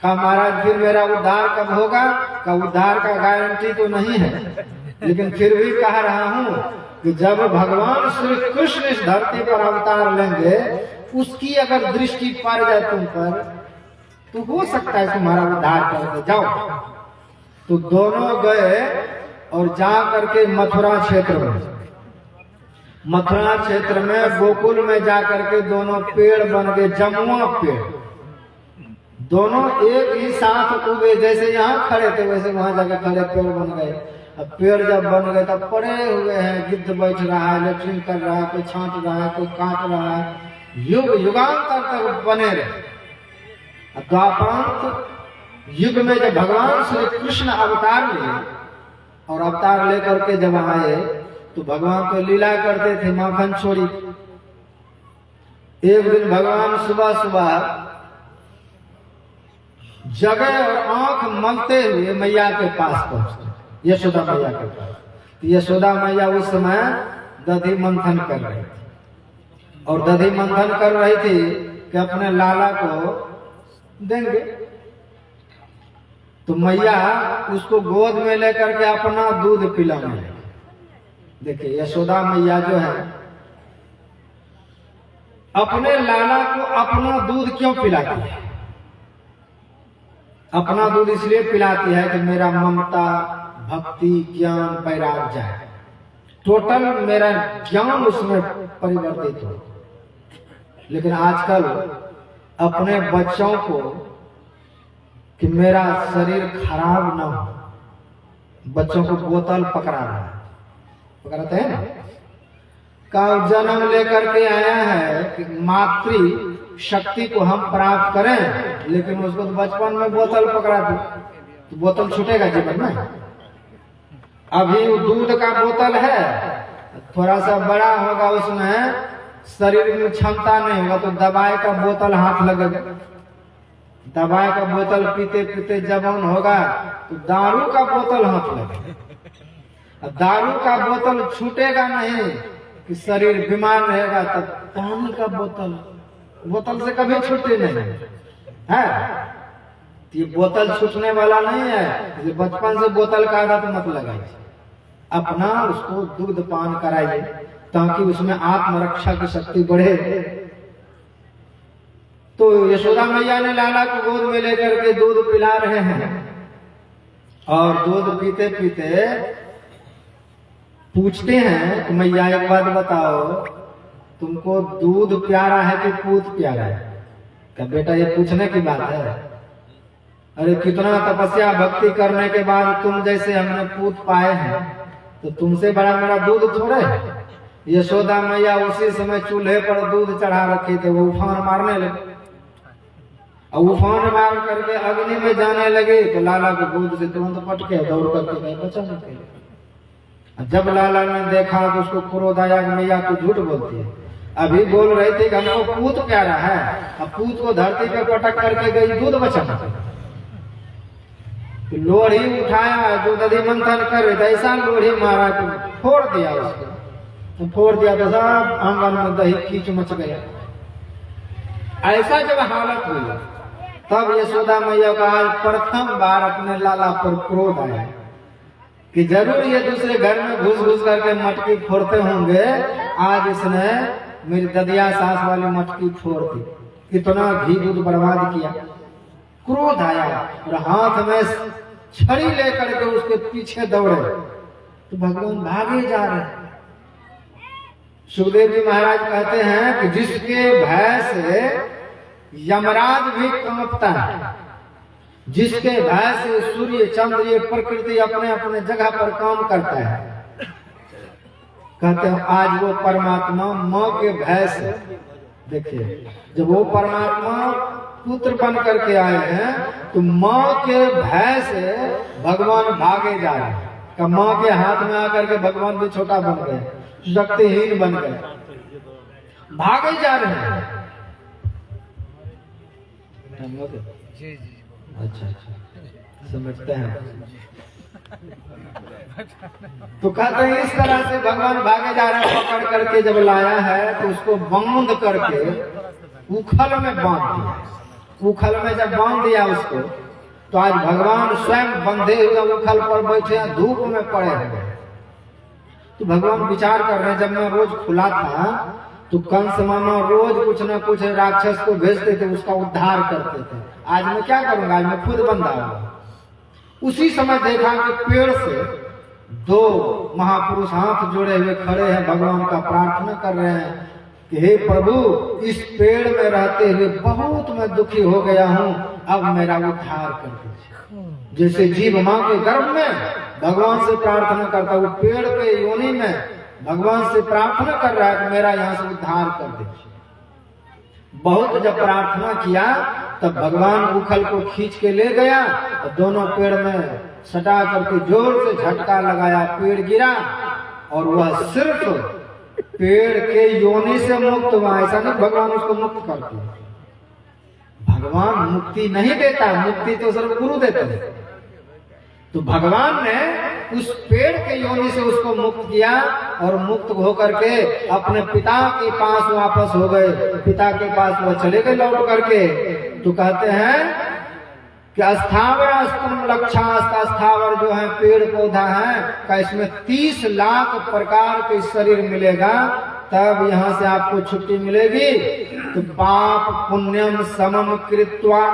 का महाराज फिर मेरा उद्धार कब होगा? का उद्धार का गारंटी तो नहीं है, लेकिन फिर भी कह रहा हूं कि जब भगवान श्री कृष्ण इस धरती पर अवतार लेंगे, उसकी अगर दृष्टि पड़ जाए तुम पर तो हो सकता है तुम्हारा उद्धार करके जाओ। तो दोनों गए और जा करके मथुरा क्षेत्र में, मथुरा क्षेत्र में गोकुल में जा करके दोनों पेड़ बन गए, जमुआ पेड़। दोनों एक ही साथ उगे, जैसे यहाँ खड़े थे वैसे वहां जाके खड़े पेड़ बन गए। अब पेड़ जब बन गए तब पड़े हुए हैं, गिद्ध बैठ रहा है, लेट्रिन कर रहा है, कोई छांट रहा है, कोई काट रहा है। युग युगांतर तक बने रहे। द्वापरांत युग में जब भगवान श्री कृष्ण अवतार लिए और अवतार लेकर के जब आए तो भगवान तो लीला करते थे माखन छोड़ी। एक दिन भगवान सुबह सुबह जगह और आंख मलते हुए मैया के पास पहुंचते, यशोदा मैया के पास। यशोदा मैया उस समय दधि मंथन कर रही थी, और दधि मंथन कर रही थी कि अपने लाला को देंगे। तो मैया उसको गोद में लेकर के अपना दूध पिलाने लगी। देखिए यशोदा मैया जो है अपने लाला को अपना दूध क्यों पिलाती है? अपना दूध इसलिए पिलाती है कि मेरा ममता, भक्ति, ज्ञान, वैराग जाए, टोटल मेरा ज्ञान उसमें परिवर्तित हो। लेकिन आजकल अपने बच्चों को कि मेरा शरीर खराब ना हो, बच्चों को बोतल पकड़ा रहा है। पकड़ते हैं ना, का जन्म लेकर के आया है कि मातृ शक्ति को हम प्राप्त करें, लेकिन उसको तो बचपन में बोतल पकड़ा दी तो बोतल छूटेगा जीवन में। अभी वो दूध का बोतल है, थोड़ा सा बड़ा होगा उसमें शरीर में क्षमता नहीं होगा तो दवाई का बोतल हाथ लगेगा, दवाई का बोतल पीते पीते जवान होगा तो दारू का बोतल हाथ लगेगा। दारू का बोतल छूटेगा नहीं कि शरीर बीमार रहेगा, तब पानी का बोतल से कभी छूटे नहीं है। ये बोतल छूटने वाला नहीं है, बचपन से बोतल का आदत मत लगाइए, अपना उसको दूध पान कराइए ताकि उसमें आत्मरक्षा की शक्ति बढ़े। तो यशोदा मैया ने लाला को गोद में लेकर के दूध पिला रहे हैं और दूध पीते पीते पूछते हैं कि मैया एक बात बताओ, तुमको दूध प्यारा है कि पूत प्यारा है? क्या बेटा ये पूछने की बात है? अरे कितना तपस्या भक्ति करने के बाद तुम जैसे हमने पूत पाए हैं, तो तुमसे बड़ा मेरा दूध थोड़े है। यशोदा मैया उसी समय चूल्हे पर दूध चढ़ा रखे थे, वो उफान मारने लगे और उफान मार करके अग्नि में जाने लगे तो लाला को गोद से तुरंत पटके दौड़ करके गए बचाने के लिए। जब लाला ने देखा तो उसको क्रोध आया कि मैया तू झूठ बोलती है, अभी बोल रही थी कि हमको पूत प्यारा है, अब पूत को धरती पे पटक करके गई दूध बचाने। तो लोढ़ी उठाया जो दधी मंथन करे तो ऐसा लोढ़ी मारा कि फोड़ दिया उसको, तो फोड़ दिया तो सब आंगन में दही कीच मच गया। ऐसा जब हालत हुई तब यशोदा मैया का आज प्रथम बार अपने लाला पर क्रोध आया कि जरूर ये दूसरे घर में घुस घुस करके मटकी फोड़ते होंगे, आज इसने मेरी ददिया सास वाली मटकी फोड़ दी, कितना घी दूध बर्बाद किया। क्रोध आया और हाथ में छड़ी लेकर के उसके पीछे दौड़े तो भगवान भागे जा रहे। सुखदेव जी महाराज कहते हैं कि जिसके भय से यमराज भी कांपता है, जिसके भय से सूर्य चंद्र ये प्रकृति अपने अपने जगह पर काम करता है, कहते हैं आज वो परमात्मा माँ के भय से, देखिए जब वो परमात्मा पुत्र बन करके आए हैं तो माँ के भय से भगवान भागे जा रहे हैं। माँ के हाथ में आकर के भगवान भी छोटा बन गए, शक्तिहीन बन गए, भागे जा रहे हैं। जी जी अच्छा समझते हैं। तो कहते हैं इस तरह से भगवान भागे जा रहे हैं। पकड़ करके जब लाया है तो उसको बांध करके उखल में बांध दिया। उखल में जब बांध दिया उसको तो आज भगवान स्वयं बंधे हुए उखल पर बैठे धूप में पड़े हुए। तो भगवान विचार कर रहे हैं जब मैं रोज खुला था तो कंस मामा रोज कुछ न कुछ राक्षस को भेजते थे, उसका उद्धार करते थे। आज मैं क्या करूंगा, आज मैं खुद बंधा हुआ। उसी समय देखा कि पेड़ से दो महापुरुष हाथ जोड़े हुए खड़े हैं, भगवान का प्रार्थना कर रहे हैं कि हे प्रभु इस पेड़ में रहते हुए बहुत मैं दुखी हो गया हूँ, अब मेरा उद्धार कर दीजिए। जैसे जीव माँ के गर्भ में भगवान से प्रार्थना करता, वो पेड़ के योनि में भगवान से प्रार्थना कर रहा है कि मेरा यहाँ से उद्धार कर दीजिए। बहुत जब प्रार्थना किया तब भगवान उखल को खींच के ले गया और दोनों पेड़ में सटा करके जोर से झटका लगाया, पेड़ गिरा और वह सिर्फ पेड़ के योनि से मुक्त हुआ। ऐसा नहीं भगवान उसको मुक्त करते, भगवान मुक्ति नहीं देता, मुक्ति तो सिर्फ गुरु देते हैं। तो भगवान ने उस पेड़ के योनि से उसको मुक्त किया और मुक्त होकर के अपने पिता के पास वापस हो गए। पिता के पास वो चले गए लौट करके। तो कहते हैं कि अस्थावर स्तंभ लक्षास्ता, अस्थावर जो है पेड़ पौधा है का इसमें 30 लाख प्रकार के शरीर मिलेगा, तब यहाँ से आपको छुट्टी मिलेगी। तो पाप पुण्यम समम कृत्वा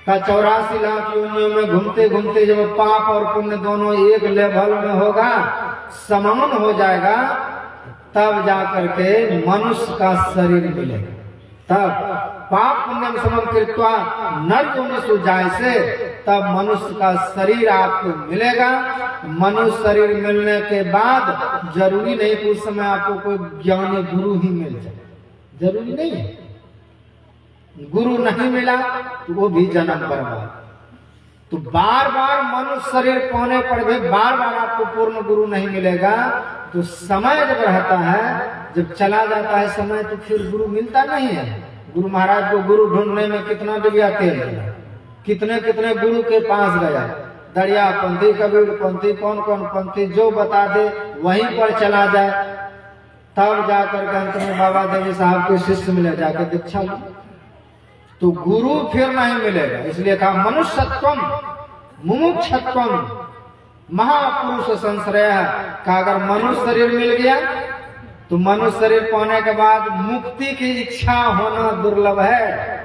का 84 लाख योनियों में घूमते घूमते जब पाप और पुण्य दोनों एक लेवल में होगा, समान हो जाएगा, तब जाकर के मनुष्य का शरीर मिलेगा। तब पाप पुण्यम समम कृत्वा नर योनिषु जायसे तब मनुष्य का शरीर आपको मिलेगा। मनुष्य शरीर मिलने के बाद जरूरी नहीं कि उस समय आपको कोई ज्ञानी गुरु ही मिल जाए, जरूरी नहीं है। गुरु नहीं मिला तो वो भी जन्म बर्बाद। तो बार बार मनुष्य शरीर पाने पर भी बार बार आपको पूर्ण गुरु नहीं मिलेगा। तो समय जब रहता है, जब चला जाता है समय, तो फिर गुरु मिलता नहीं है। गुरु महाराज को गुरु ढूंढने में कितना डिबिया तेल गया, कितने कितने गुरु के पास गया, दरिया पंथी, कबीर पंथी, कौन कौन पंथी, जो बता दे वहीं पर चला जाए, तब जाकर के अंत में बाबा देवी साहब के शिष्य मिले, जाकर दीक्षा लो। तो गुरु फिर नहीं मिलेगा। इसलिए कहा मनुष्यत्वम मुमुक्षत्वम महापुरुष संश्रय का। अगर मनुष्य शरीर मिल गया तो मनुष्य शरीर पाने के बाद मुक्ति की इच्छा होना दुर्लभ है।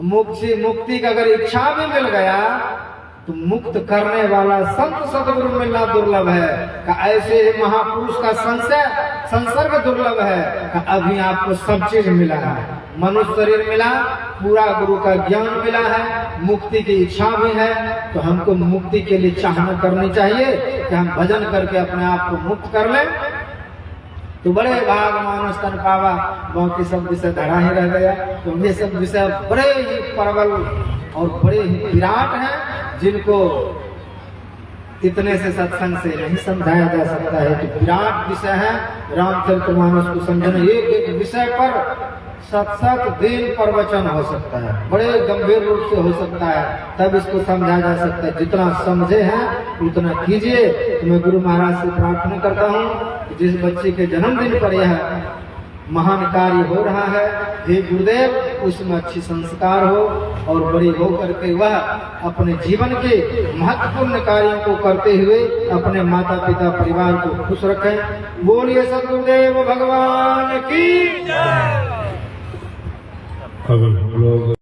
मुक्ति का अगर इच्छा भी मिल गया तो मुक्त करने वाला संत सदगुरु मिलना दुर्लभ है। का ऐसे ही महापुरुष का संसर्ग दुर्लभ है। का अभी आपको सब चीज मिला है, मनुष्य शरीर मिला, पूरा गुरु का ज्ञान मिला है, मुक्ति की इच्छा भी है। तो हमको मुक्ति के लिए चाहना करनी चाहिए कि हम भजन करके अपने आप को मुक्त कर लें। तो बड़े भाग मानस तन पावा, बाकी सब विषय धरा ही रह गया। तो ये सब विषय बड़े ही प्रबल और बड़े ही विराट हैं, जिनको इतने से सत्संग से नहीं समझाया जा सकता है। कि विराट विषय है रामचरितमानस को समझना। एक एक विषय पर 7-7 दिन प्रवचन हो सकता है, बड़े गंभीर रूप से हो सकता है, तब इसको समझा जा सकता है। जितना समझे हैं उतना कीजिए। तो मैं गुरु महाराज से प्रार्थना करता हूँ कि जिस बच्चे के जन्मदिन पर यह महान कार्य हो रहा है, हे गुरुदेव, उसमें अच्छी संस्कार हो और बड़ी हो करके वह अपने जीवन के महत्वपूर्ण कार्यों को करते हुए अपने माता पिता परिवार को खुश रखें। बोलिए सद्गुरुदेव भगवान की जय। अभी हम लोग